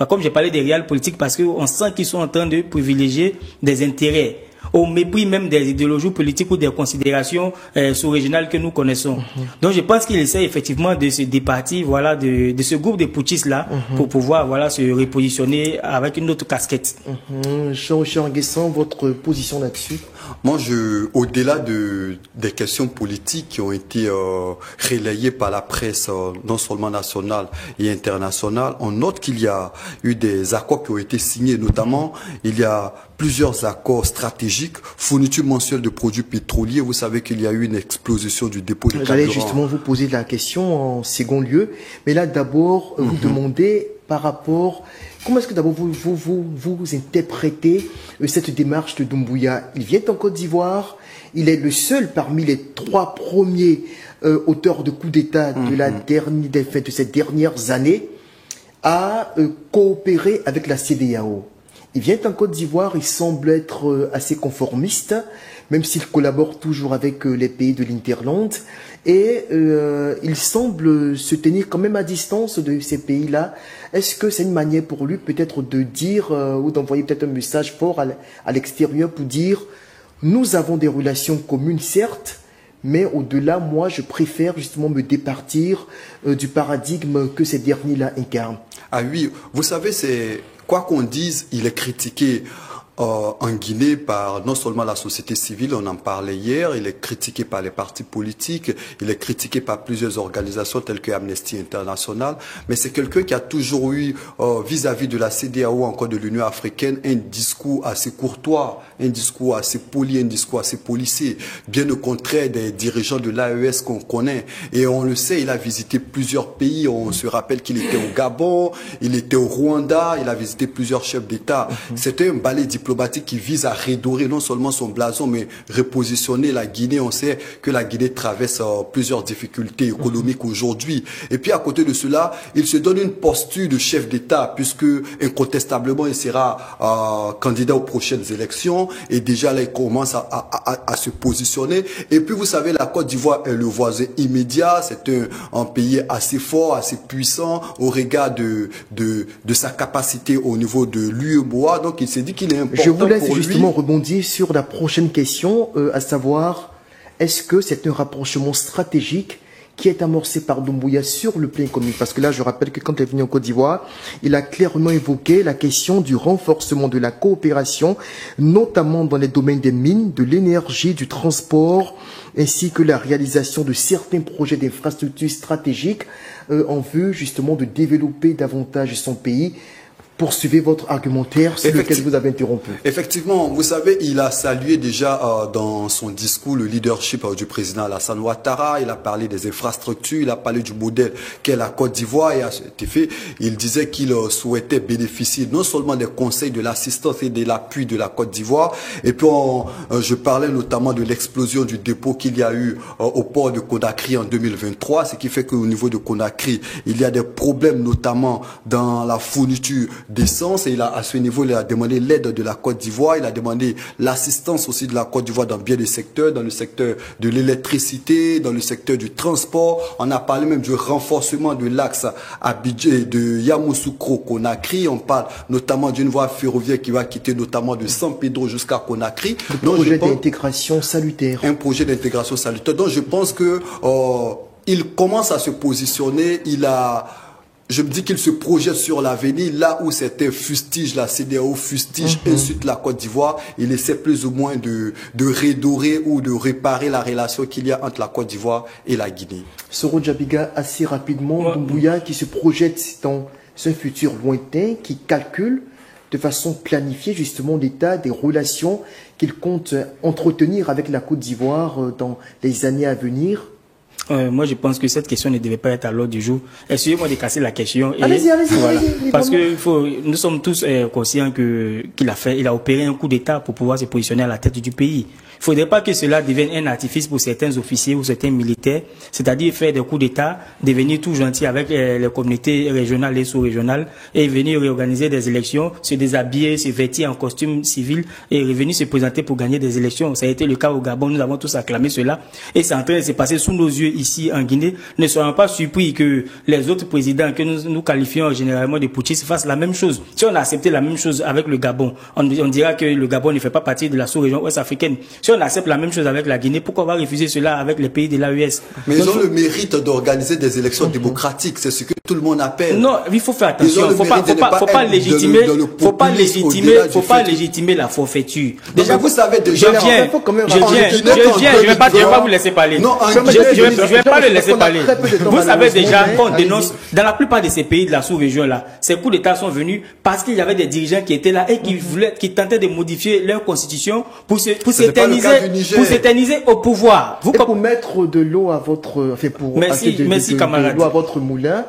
Comme j'ai parlé des réels politiques, parce qu'on sent qu'ils sont en train de privilégier des intérêts, au mépris même des idéologies politiques ou des considérations sous-régionales que nous connaissons. Donc je pense qu'il essaie effectivement de se départir, voilà, de ce groupe de putschistes-là, pour pouvoir, voilà, se repositionner avec une autre casquette. Jean-Richard Nguessan, votre position là-dessus? Moi, au-delà des questions politiques qui ont été relayées par la presse, non seulement nationale et internationale, on note qu'il y a eu des accords qui ont été signés, notamment il y a plusieurs accords stratégiques, fourniture mensuelle de produits pétroliers. Vous savez qu'il y a eu une explosion du dépôt de carburant. J'allais justement vous poser la question en second lieu, mais là d'abord vous demandez par rapport, comment est-ce que d'abord vous interprétez cette démarche de Doumbouya? Il vient en Côte d'Ivoire, il est le seul parmi les 3 premiers auteurs de coups d'État de ces dernières années à coopérer avec la CEDEAO. Il vient en Côte d'Ivoire, il semble être assez conformiste, même s'il collabore toujours avec les pays de l'Interland. Et il semble se tenir quand même à distance de ces pays-là. Est-ce que c'est une manière pour lui peut-être de dire ou d'envoyer peut-être un message fort à l'extérieur pour dire nous avons des relations communes, certes, mais au-delà, moi, je préfère justement me départir du paradigme que ces derniers-là incarnent. Ah oui, vous savez, c'est... Quoi qu'on dise, il est critiqué en Guinée par non seulement la société civile, on en parlait hier, il est critiqué par les partis politiques, il est critiqué par plusieurs organisations telles que Amnesty International, mais c'est quelqu'un qui a toujours eu vis-à-vis de la CEDEAO, encore de l'Union africaine, un discours assez courtois, un discours assez poli, un discours assez policé, bien au contraire des dirigeants de l'AES qu'on connaît. Et on le sait, il a visité plusieurs pays, on se rappelle qu'il était au Gabon, il était au Rwanda, il a visité plusieurs chefs d'État. C'était un balai diplomatique qui vise à redorer non seulement son blason, mais repositionner la Guinée. On sait que la Guinée traverse plusieurs difficultés économiques aujourd'hui. Et puis à côté de cela, il se donne une posture de chef d'État, puisque incontestablement il sera candidat aux prochaines élections. Et déjà là, il commence à se positionner. Et puis vous savez, la Côte d'Ivoire est le voisin immédiat. C'est un pays assez fort, assez puissant au regard de sa capacité au niveau de l'UEMOA. Donc il s'est dit qu'il est important. Je vous laisse justement rebondir sur la prochaine question, à savoir, est-ce que c'est un rapprochement stratégique qui est amorcé par Doumbouya sur le plan économique? Parce que là, je rappelle que quand il est venu en Côte d'Ivoire, il a clairement évoqué la question du renforcement de la coopération, notamment dans les domaines des mines, de l'énergie, du transport, ainsi que la réalisation de certains projets d'infrastructures stratégiques en vue justement de développer davantage son pays. Poursuivez votre argumentaire sur lequel vous avez interrompu. Effectivement, vous savez, il a salué déjà dans son discours le leadership du président Alassane Ouattara. Il a parlé des infrastructures, il a parlé du modèle qu'est la Côte d'Ivoire. Et à cet effet, il disait qu'il souhaitait bénéficier non seulement des conseils, de l'assistance et de l'appui de la Côte d'Ivoire. Et puis, je parlais notamment de l'explosion du dépôt qu'il y a eu au port de Conakry en 2023. Ce qui fait qu'au niveau de Conakry, il y a des problèmes notamment dans la fourniture d'essence, et à ce niveau, il a demandé l'aide de la Côte d'Ivoire, il a demandé l'assistance aussi de la Côte d'Ivoire dans bien des secteurs, dans le secteur de l'électricité, dans le secteur du transport. On a parlé même du renforcement de l'axe Abidjan, de Yamoussoukro-Conakry. On parle notamment d'une voie ferroviaire qui va quitter notamment de San Pedro jusqu'à Conakry. Un projet d'intégration salutaire. Un projet d'intégration salutaire. Donc je pense que il commence à se positionner, je me dis qu'il se projette sur l'avenir, là où c'était fustige, la CEDEAO fustige, insulte la Côte d'Ivoire. Il essaie plus ou moins de redorer ou de réparer la relation qu'il y a entre la Côte d'Ivoire et la Guinée. Soro Djabiga, assez rapidement, Doumbouya qui se projette dans un futur lointain, qui calcule de façon planifiée justement l'état des relations qu'il compte entretenir avec la Côte d'Ivoire dans les années à venir. Moi, je pense que cette question ne devait pas être à l'ordre du jour. Excusez-moi de casser la question. Allez-y. Parce que nous sommes tous conscients qu'il a opéré un coup d'État pour pouvoir se positionner à la tête du pays. Il ne faudrait pas que cela devienne un artifice pour certains officiers ou certains militaires, c'est-à-dire faire des coups d'État, devenir tout gentil avec les communautés régionales et sous-régionales et venir réorganiser des élections, se déshabiller, se vêtir en costume civil et revenir se présenter pour gagner des élections. Ça a été le cas au Gabon, nous avons tous acclamé cela et c'est en train de se passer sous nos yeux ici en Guinée. Ne soyons pas surpris que les autres présidents que nous qualifions généralement de putschistes fassent la même chose. Si on a accepté la même chose avec le Gabon, on dira que le Gabon ne fait pas partie de la sous-région ouest-africaine. Si on accepte la même chose avec la Guinée, pourquoi on va refuser cela avec les pays de l'AES? Mais ils ont le mérite d'organiser des élections démocratiques, c'est ce que tout le monde appelle. Non, il faut faire attention, faut pas légitimer la forfaiture. Déjà, vous savez déjà, je vais pas vous laisser parler. Non, je vais pas le laisser parler. Vous savez déjà qu'on dénonce, dans la plupart de ces pays de la sous-région là, ces coups d'État sont venus parce qu'il y avait des dirigeants qui étaient là et qui tentaient de modifier leur constitution pour s'éterniser au pouvoir. Et pour mettre de l'eau à votre, merci camarade. De l'eau à votre moulin,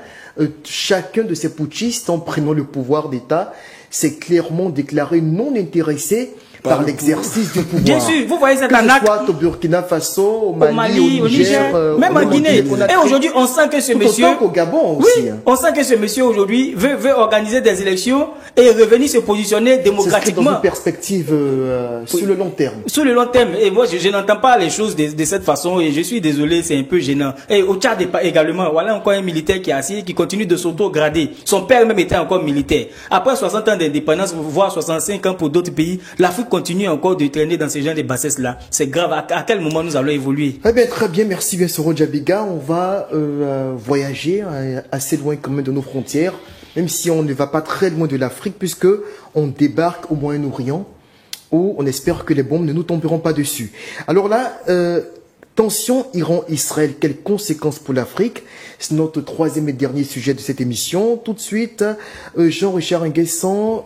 chacun de ces putschistes, en prenant le pouvoir d'État, s'est clairement déclaré non intéressé par l'exercice du pouvoir. Bien sûr, vous voyez cette arnaque. Que ce soit au Burkina Faso, au Mali, au Niger, même en Guinée. Et aujourd'hui, on sent que ce monsieur, au Gabon aussi. Oui, on sent que ce monsieur aujourd'hui veut organiser des élections et revenir se positionner démocratiquement. Dans une perspective sur le long terme. Sur le long terme. Et moi, je n'entends pas les choses de cette façon et je suis désolé, c'est un peu gênant. Et au Tchad également, voilà encore un militaire qui est assis, qui continue de s'auto-grader. Son père même était encore militaire. Après 60 ans d'indépendance, voire 65 ans pour d'autres pays, l'Afrique continue encore de traîner dans ce genre de bassesses-là. C'est grave. À quel moment nous allons évoluer? Très bien. Merci bien, Soro Djabiga. On va voyager assez loin quand même de nos frontières, même si on ne va pas très loin de l'Afrique, puisque on débarque au Moyen-Orient, où on espère que les bombes ne nous tomberont pas dessus. Alors là, tension Iran-Israël, quelles conséquences pour l'Afrique? C'est notre troisième et dernier sujet de cette émission. Tout de suite, Jean-Richard Nguessan,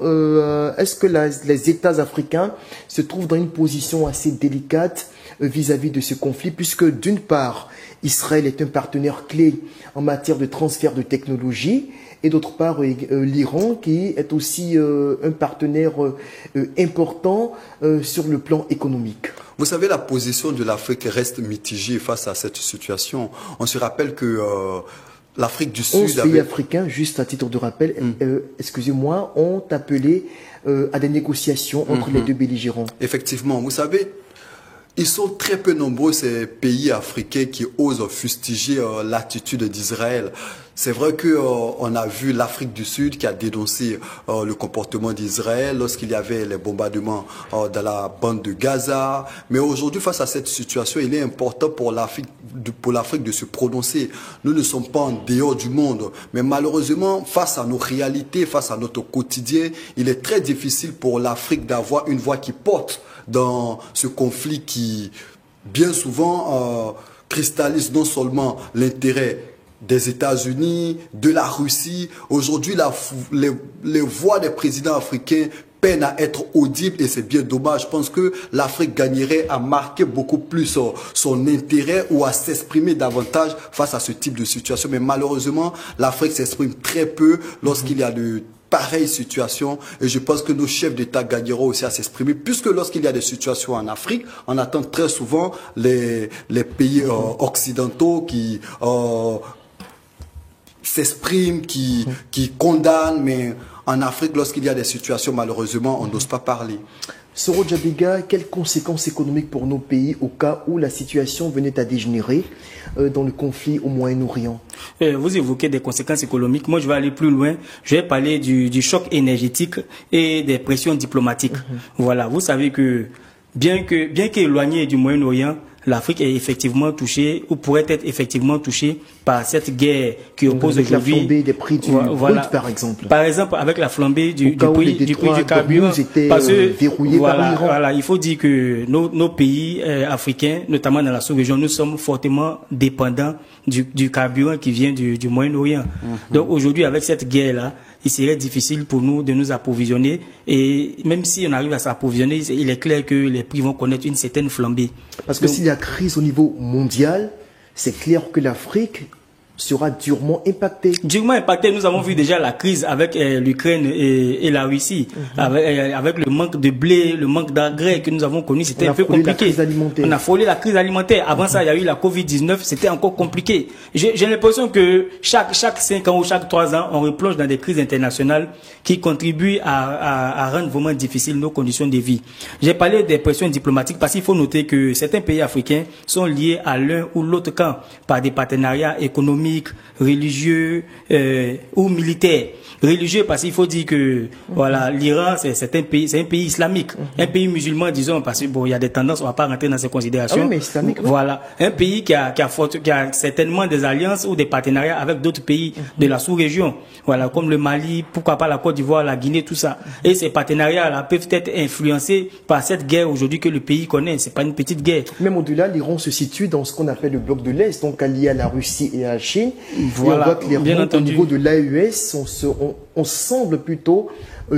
est-ce que les États africains se trouvent dans une position assez délicate vis-à-vis de ce conflit, puisque d'une part, Israël est un partenaire clé en matière de transfert de technologie, et d'autre part, l'Iran qui est aussi un partenaire important sur le plan économique. Vous savez, la position de l'Afrique reste mitigée face à cette situation. On se rappelle que l'Afrique du Sud... 11 pays africains, juste à titre de rappel, excusez-moi, ont appelé à des négociations entre les deux belligérants. Effectivement, vous savez, ils sont très peu nombreux, ces pays africains qui osent fustiger l'attitude d'Israël. C'est vrai qu'on a vu l'Afrique du Sud qui a dénoncé le comportement d'Israël lorsqu'il y avait les bombardements dans la bande de Gaza. Mais aujourd'hui, face à cette situation, il est important pour l'Afrique de se prononcer. Nous ne sommes pas en dehors du monde. Mais malheureusement, face à nos réalités, face à notre quotidien, il est très difficile pour l'Afrique d'avoir une voix qui porte dans ce conflit qui, bien souvent, cristallise non seulement l'intérêt des États-Unis, de la Russie. Aujourd'hui, les voix des présidents africains peinent à être audibles et c'est bien dommage. Je pense que l'Afrique gagnerait à marquer beaucoup plus son intérêt ou à s'exprimer davantage face à ce type de situation. Mais malheureusement, l'Afrique s'exprime très peu lorsqu'il y a de pareille situation et je pense que nos chefs d'État gagneront aussi à s'exprimer puisque lorsqu'il y a des situations en Afrique, on attend très souvent les pays occidentaux qui s'expriment, qui condamnent, mais en Afrique, lorsqu'il y a des situations, malheureusement, on n'ose pas parler. Soro Djabiga, quelles conséquences économiques pour nos pays au cas où la situation venait à dégénérer dans le conflit au Moyen-Orient? Vous évoquez des conséquences économiques. Moi, je vais aller plus loin. Je vais parler du choc énergétique et des pressions diplomatiques. Voilà, vous savez que bien qu'éloignée du Moyen-Orient, l'Afrique est effectivement touchée ou pourrait être effectivement touchée par cette guerre qui oppose aujourd'hui. La flambée des prix du brut, par exemple. Par exemple, avec la flambée du prix du carburant. Parce que voilà, il faut dire que nos pays africains, notamment dans la sous-région, nous sommes fortement dépendants du carburant qui vient du Moyen-Orient. Donc aujourd'hui, avec cette guerre-là, il serait difficile pour nous de nous approvisionner et même si on arrive à s'approvisionner, il est clair que les prix vont connaître une certaine flambée. Parce que s'il y a crise au niveau mondial, c'est clair que l'Afrique sera durement impactée. Durement impactée. Nous avons vu déjà la crise avec l'Ukraine et la Russie, avec le manque de blé, le manque d'engrais que nous avons connu, c'était un peu compliqué. On a frôlé la crise alimentaire. Avant ça, il y a eu la Covid-19, c'était encore compliqué. J'ai l'impression que chaque 5 ans ou chaque 3 ans, on replonge dans des crises internationales qui contribuent à rendre vraiment difficiles nos conditions de vie. J'ai parlé des pressions diplomatiques parce qu'il faut noter que certains pays africains sont liés à l'un ou l'autre camp par des partenariats économiques, religieux ou militaires. Religieux parce qu'il faut dire que voilà, l'Iran c'est un pays islamique, un pays musulman disons, parce que bon, il y a des tendances, on va pas rentrer dans ces considérations. Ah oui, mais islamique, voilà, un pays qui a certainement des alliances ou des partenariats avec d'autres pays de la sous-région, voilà, comme le Mali, pourquoi pas la Côte d'Ivoire, la Guinée, tout ça. Et ces partenariats là peuvent être influencés par cette guerre aujourd'hui que le pays connaît. C'est pas une petite guerre. Même au-delà, l'Iran se situe dans ce qu'on appelle le bloc de l'Est, donc allié à la Russie et à la Chine. Voilà, et on voit clairement bien entendu. au niveau de l'AES, on semble plutôt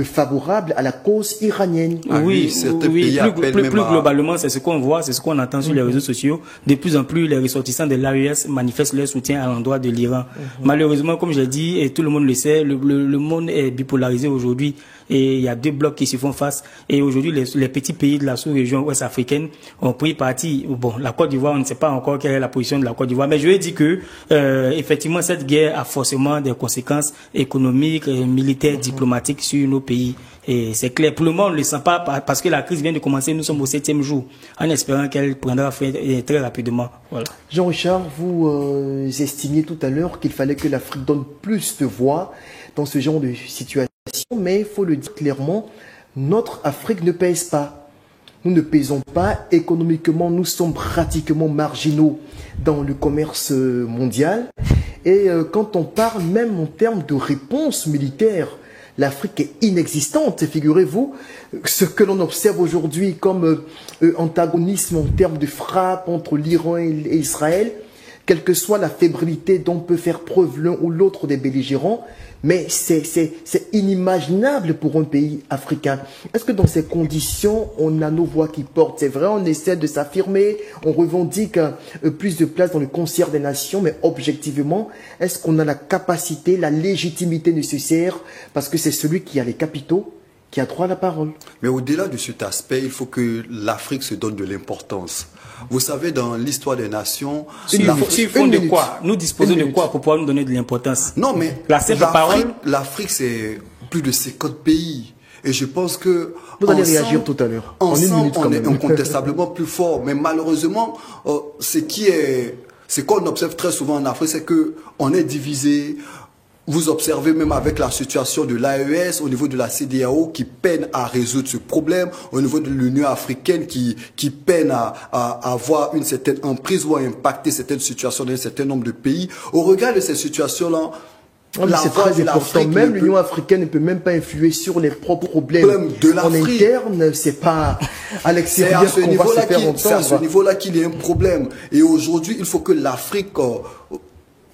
favorable à la cause iranienne. Oui, plus globalement, c'est ce qu'on voit, c'est ce qu'on entend sur les réseaux sociaux. De plus en plus, les ressortissants de l'AES manifestent leur soutien à l'endroit de l'Iran. Malheureusement, comme je l'ai dit, et tout le monde le sait, le monde est bipolarisé aujourd'hui. Et il y a deux blocs qui se font face. Et aujourd'hui, les petits pays de la sous-région ouest africaine ont pris parti. Bon, la Côte d'Ivoire, on ne sait pas encore quelle est la position de la Côte d'Ivoire. Mais je vais dire que, effectivement, cette guerre a forcément des conséquences économiques, militaires, diplomatiques sur nos pays. Et c'est clair. Pour le moment, on ne le sent pas parce que la crise vient de commencer. Nous sommes au 7e jour, en espérant qu'elle prendra fin très rapidement. Voilà. Jean-Richard, vous estimiez tout à l'heure qu'il fallait que l'Afrique donne plus de voix dans ce genre de situation. Mais il faut le dire clairement, notre Afrique ne pèse pas. Nous ne pèsons pas économiquement, nous sommes pratiquement marginaux dans le commerce mondial. Et quand on parle même en termes de réponse militaire, l'Afrique est inexistante. Figurez-vous, ce que l'on observe aujourd'hui comme antagonisme en termes de frappe entre l'Iran et Israël, quelle que soit la fébrilité dont peut faire preuve l'un ou l'autre des belligérants, mais c'est inimaginable pour un pays africain. Est-ce que dans ces conditions, on a nos voix qui portent? C'est vrai, on essaie de s'affirmer, on revendique plus de place dans le concert des nations, mais objectivement, est-ce qu'on a la capacité, la légitimité nécessaire? Parce que c'est celui qui a les capitaux qui a droit à la parole. Mais au-delà de cet aspect, il faut que l'Afrique se donne de l'importance. Vous savez, dans l'histoire des nations... Nous disposons de quoi pour pouvoir nous donner de l'importance? Non, mais l'Afrique, c'est plus de 50 pays. Et je pense que... Vous allez réagir tout à l'heure. Ensemble, on est incontestablement plus fort. Mais malheureusement, ce qu'on observe très souvent en Afrique, c'est qu'on est divisé. Vous observez même avec la situation de l'AES, au niveau de la CEDEAO, qui peine à résoudre ce problème, au niveau de l'Union africaine, qui peine à avoir une certaine emprise ou à impacter certaines situations dans un certain nombre de pays. Au regard de ces situations-là, c'est très important. Même l'Union africaine ne peut même pas influer sur les propres problèmes de l'Afrique. En interne, c'est pas à l'extérieur qu'on va se faire entendre. C'est à ce niveau-là qu'il y a un problème. Et aujourd'hui, il faut que l'Afrique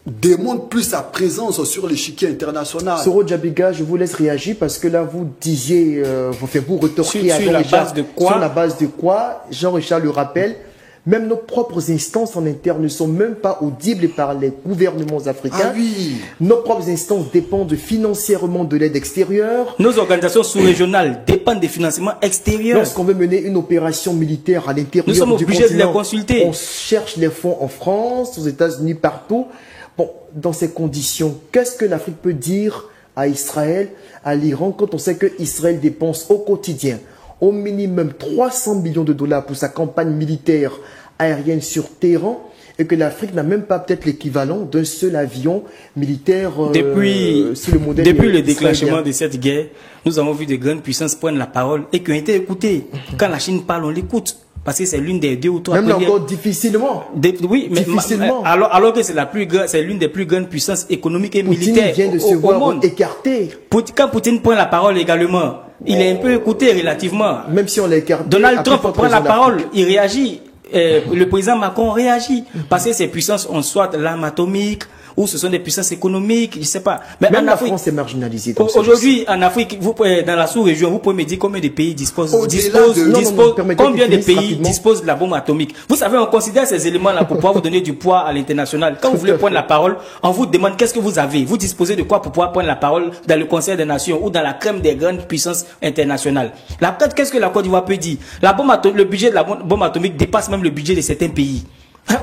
démontre plus sa présence sur l'échiquier international. Soro Djabiga, je vous laisse réagir parce que là, vous disiez, vous retorquez à Jean-Richard. Sur la base de quoi? Jean-Richard le rappelle. Même nos propres instances en interne ne sont même pas audibles par les gouvernements africains. Ah oui. Nos propres instances dépendent financièrement de l'aide extérieure. Nos organisations sous-régionales dépendent des financements extérieurs. Lorsqu'on veut mener une opération militaire à l'intérieur du continent, nous sommes obligés de les consulter. On cherche les fonds en France, aux États-Unis, partout. Bon, dans ces conditions, qu'est-ce que l'Afrique peut dire à Israël, à l'Iran, quand on sait que Israël dépense au quotidien au minimum 300 millions de dollars pour sa campagne militaire aérienne sur Téhéran et que l'Afrique n'a même pas peut-être l'équivalent d'un seul avion militaire depuis le déclenchement de cette guerre, nous avons vu de grandes puissances prendre la parole et qui ont été écoutées. Quand la Chine parle, on l'écoute. Parce que c'est l'une des 2 ou 3 même encore difficilement. Oui, mais difficilement. Alors que c'est l'une des plus grandes puissances économiques et militaires vient de se voir écarté. Quand Poutine prend la parole également, il est un peu écouté relativement. Même si on l'écarte. Donald Trump prend la parole, il réagit. le président Macron réagit. Parce que ces puissances ont soit l'arme atomique, ou ce sont des puissances économiques, je ne sais pas. Mais même en la Afrique, France est marginalisée. Aujourd'hui, en Afrique, dans la sous-région, vous pouvez me dire combien de pays combien de pays disposent de la bombe atomique. Vous savez, on considère ces éléments-là pour pouvoir vous donner du poids à l'international. Quand vous voulez prendre la parole, on vous demande qu'est-ce que vous avez. Vous disposez de quoi pour pouvoir prendre la parole dans le Conseil des Nations ou dans la crème des grandes puissances internationales. Qu'est-ce que la Côte d'Ivoire peut dire? Le budget de la bombe atomique dépasse même le budget de certains pays.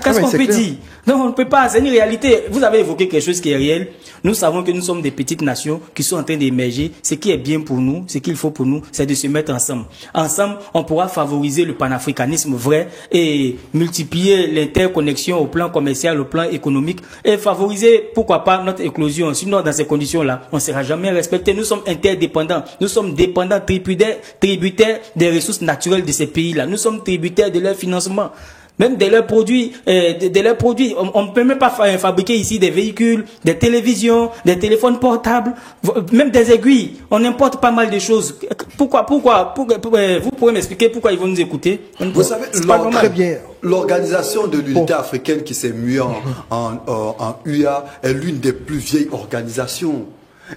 Qu'est-ce qu'on peut dire? Non, on ne peut pas. C'est une réalité. Vous avez évoqué quelque chose qui est réel. Nous savons que nous sommes des petites nations qui sont en train d'émerger. Ce qui est bien pour nous, ce qu'il faut pour nous, c'est de se mettre ensemble. Ensemble, on pourra favoriser le panafricanisme vrai et multiplier l'interconnexion au plan commercial, au plan économique et favoriser, pourquoi pas, notre éclosion. Sinon, dans ces conditions-là, on ne sera jamais respecté. Nous sommes interdépendants. Nous sommes dépendants, tributaires des ressources naturelles de ces pays-là. Nous sommes tributaires de leur financement. Même de leurs produits, on ne peut même pas fabriquer ici des véhicules, des télévisions, des téléphones portables, même des aiguilles. On importe pas mal de choses. Pourquoi vous pouvez m'expliquer pourquoi ils vont nous écouter? Vous savez, l'organisation de l'unité africaine qui s'est muée en UA est l'une des plus vieilles organisations.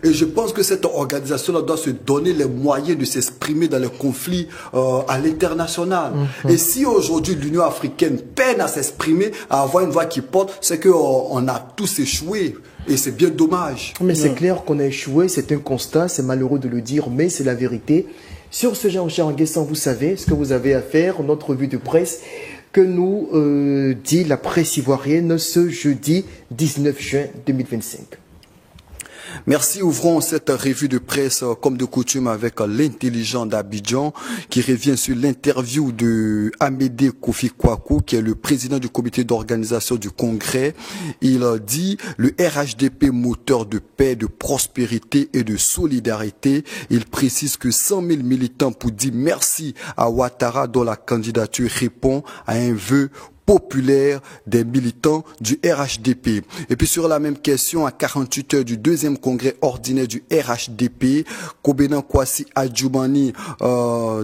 Et je pense que cette organisation-là doit se donner les moyens de s'exprimer dans les conflits à l'international. Et si aujourd'hui l'Union africaine peine à s'exprimer, à avoir une voix qui porte, c'est qu'on a tous échoué. Et c'est bien dommage. Mais c'est clair qu'on a échoué, c'est un constat, c'est malheureux de le dire, mais c'est la vérité. Sur ce, Jean-Richard Nguessan, vous savez ce que vous avez à faire, notre revue de presse que nous dit la presse ivoirienne ce jeudi 19 juin 2025. Merci. Ouvrons cette revue de presse comme de coutume avec l'intelligent d'Abidjan qui revient sur l'interview de Amédée Kofi Kwaku qui est le président du comité d'organisation du congrès. Il dit le RHDP moteur de paix, de prospérité et de solidarité. Il précise que 100 000 militants pour dire merci à Ouattara dont la candidature répond à un vœu populaire des militants du RHDP. Et puis sur la même question, à 48 heures du deuxième congrès ordinaire du RHDP, Kobena Kwasi Adjoumani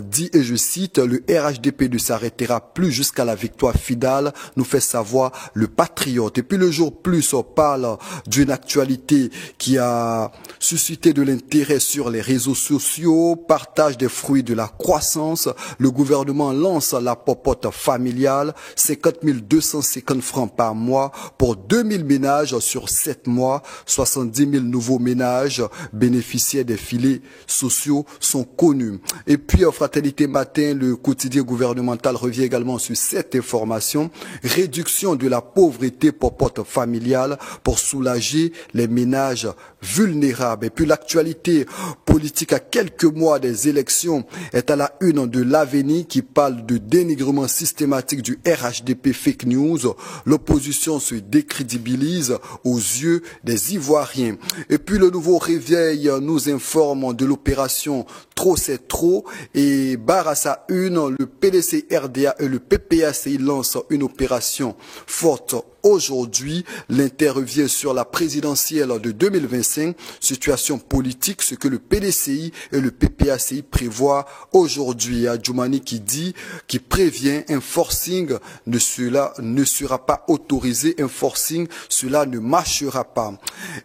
dit, et je cite, le RHDP ne s'arrêtera plus jusqu'à la victoire finale, nous fait savoir le patriote. Et puis le jour plus, on parle d'une actualité qui a suscité de l'intérêt sur les réseaux sociaux, partage des fruits de la croissance, le gouvernement lance la popote familiale, 50 250 francs par mois pour 2000 ménages sur 7 mois. 70 000 nouveaux ménages bénéficiaires des filets sociaux sont connus. Et puis, Fraternité Matin, le quotidien gouvernemental revient également sur cette information. Réduction de la pauvreté popote familiale pour soulager les ménages vulnérables. Et puis, l'actualité politique à quelques mois des élections est à la une de l'Avenir qui parle de dénigrement systématique du RHDP fake news, l'opposition se décrédibilise aux yeux des Ivoiriens. Et puis le nouveau réveil nous informe de l'opération Trop c'est trop et barre à sa une, le PDC RDA et le PPACI lancent une opération forte. Aujourd'hui, l'Inter revient sur la présidentielle de 2025, situation politique, ce que le PDCI et le PPACI prévoient aujourd'hui. Adjoumani qui prévient un forcing, cela ne sera pas autorisé, un forcing, cela ne marchera pas.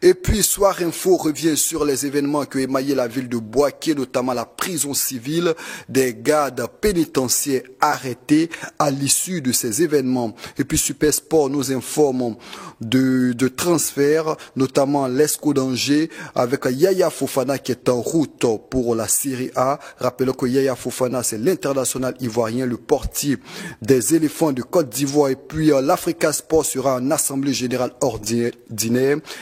Et puis, Soir Info revient sur les événements qui ont émaillé la ville de Bouaké, notamment la prison civile, des gardes pénitentiaires arrêtés à l'issue de ces événements. Et puis, Super Sport nous informe de transfert, notamment l'Esco d'Angers avec Yaya Fofana qui est en route pour la Série A. Rappelons que Yaya Fofana, c'est l'international ivoirien, le portier des éléphants de Côte d'Ivoire. Et puis l'Africa Sport sera en assemblée générale ordinaire.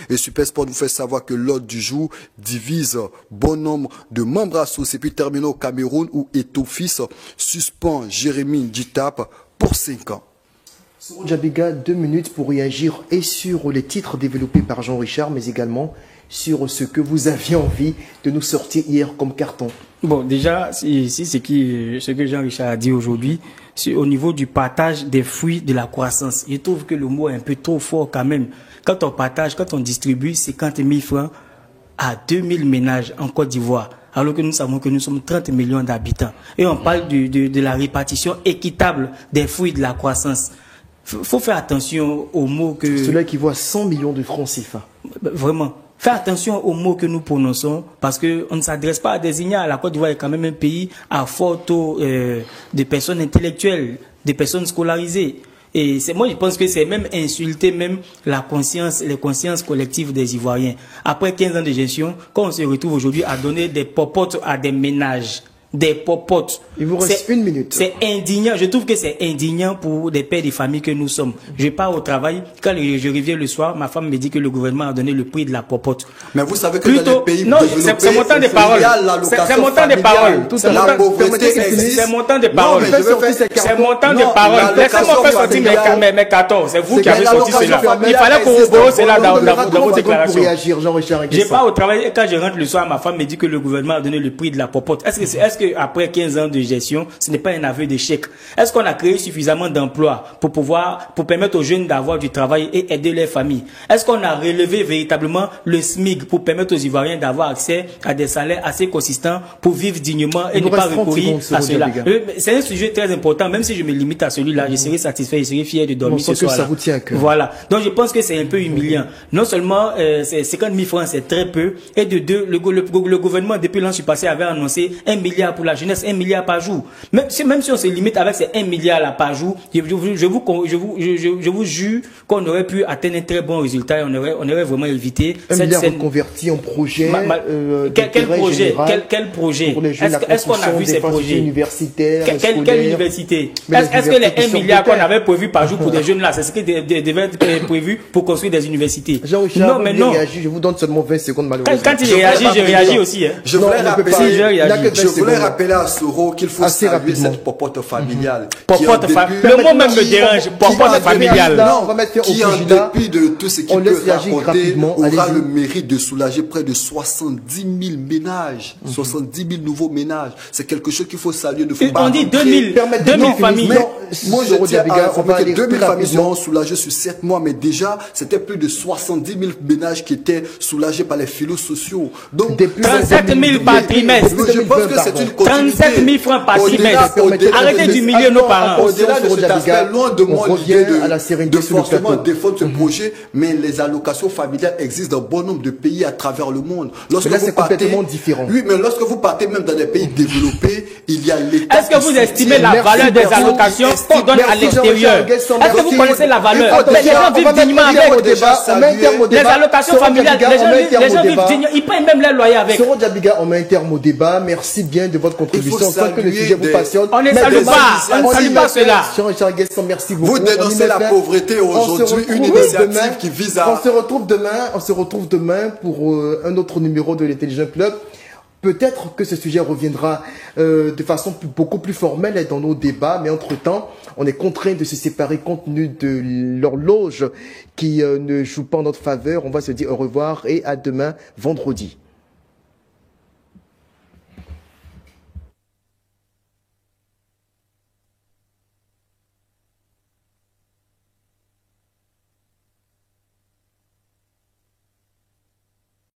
Et Super Sport nous fait savoir que l'ordre du jour divise bon nombre de membres associés. Et puis terminons au Cameroun où Etofis suspend Jérémy Djitap pour 5 ans. Jabiga, 2 minutes pour réagir et sur les titres développés par Jean-Richard, mais également sur ce que vous aviez envie de nous sortir hier comme carton. Bon, déjà, ici, ce que Jean-Richard a dit aujourd'hui, c'est au niveau du partage des fruits de la croissance. Je trouve que le mot est un peu trop fort quand même. Quand on partage, quand on distribue 50 000 francs à 2000 ménages en Côte d'Ivoire, alors que nous savons que nous sommes 30 millions d'habitants. Et on parle de la répartition équitable des fruits de la croissance. Faut faire attention aux mots que... Celui qui voit 100 millions de francs CFA. Vraiment. Faire attention aux mots que nous prononçons, parce qu'on ne s'adresse pas à des ignares. La Côte d'Ivoire est quand même un pays à fort taux de personnes intellectuelles, de personnes scolarisées. Et moi, je pense que c'est même insulter même la conscience, les consciences collectives des Ivoiriens. Après 15 ans de gestion, quand on se retrouve aujourd'hui à donner des popotes à des ménages, des popotes. Il vous reste une minute. C'est indignant. Je trouve que c'est indignant pour des pères de famille que nous sommes. Je pars au travail. Quand je reviens le soir, ma femme me dit que le gouvernement a donné le prix de la popote. Mais vous savez que dans les pays non, c'est mon temps de parole. C'est mon temps de parole. La pauvreté existe. C'est mon temps de parole. C'est mon temps de parole. Laissez-moi faire sortir mes 14. C'est vous qui avez sorti cela. Il fallait corroborer cela dans vos déclarations. Je pars au travail et quand je rentre le soir, ma femme me dit que le gouvernement a donné le prix de la popote. Est-ce que après 15 ans de gestion, ce n'est pas un aveu d'échec? Est-ce qu'on a créé suffisamment d'emplois pour permettre aux jeunes d'avoir du travail et aider leurs familles? Est-ce qu'on a relevé véritablement le SMIC pour permettre aux Ivoiriens d'avoir accès à des salaires assez consistants pour vivre dignement et ne pas recourir à cela? C'est un sujet très important, même si je me limite à celui-là, je serai satisfait, je serai fier de dormir ce soir-là. Voilà. Donc je pense que c'est un peu humiliant. Non seulement 50 000 francs, c'est très peu, et de deux, le gouvernement depuis l'an passé avait annoncé 1 milliard pour la jeunesse, 1 milliard par jour. Même si on se limite avec ces 1 milliard là par jour, je vous jure qu'on aurait pu atteindre un très bon résultat et on aurait vraiment évité 1 milliard reconverti en projet. Quel projet? Est-ce qu'on a vu ces projets universitaires? Quelle université? Est-ce que les 1 milliard qu'on avait prévu par jour pour des jeunes là, c'est ce qui devait être prévu pour construire des universités? Non, mais non. Je vous donne seulement 20 secondes malheureusement. Quand il réagit, je réagis aussi. Je voulais rappeler à Soro qu'il faut saluer cette popote familiale. Le mot même me dérange, popote familiale. Qui en dépit de tout ce qu'il peut raconter, aura le mérite de soulager près de 70 000 ménages. 70 000 nouveaux ménages. C'est quelque chose qu'il faut saluer. On dit 2000 familles. Moi, je tiens à informer que 2000 familles seront soulagées sur 7 mois, mais déjà, c'était plus de 70 000 ménages qui étaient soulagés par les filets sociaux. Donc, 37 000 par trimestre. Je pense que c'est une continuité. 37 000 francs par trimestre. Arrêtez d'humilier nos parents. Au-delà de cet aspect, loin de moi l'idée de forcément défendre ce projet, mais les allocations familiales existent dans bon nombre de pays à travers le monde. Mais là, c'est complètement différent. Oui, mais lorsque vous partez même dans des pays développés, il y a l'État. Est-ce que vous estimez la valeur des allocations qu'on donne à l'extérieur? Est-ce que vous connaissez la valeur? Les gens vivent dignement avec. Les allocations familiales, les gens vivent dignement. Ils payent même les loyers avec. Soro Diabiga, on met un terme au débat. Merci bien de votre contribution. On sent que le sujet vous passionne. On ne salue pas. On ne salue pas cela. Merci beaucoup. Vous dénoncez la pauvreté aujourd'hui, une initiative qui vise à... On se retrouve demain pour un autre numéro de l'Intelligent Club. Peut-être que ce sujet reviendra de façon beaucoup plus formelle dans nos débats, mais entre-temps, on est contraint de se séparer compte tenu de l'horloge qui ne joue pas en notre faveur. On va se dire au revoir et à demain, vendredi.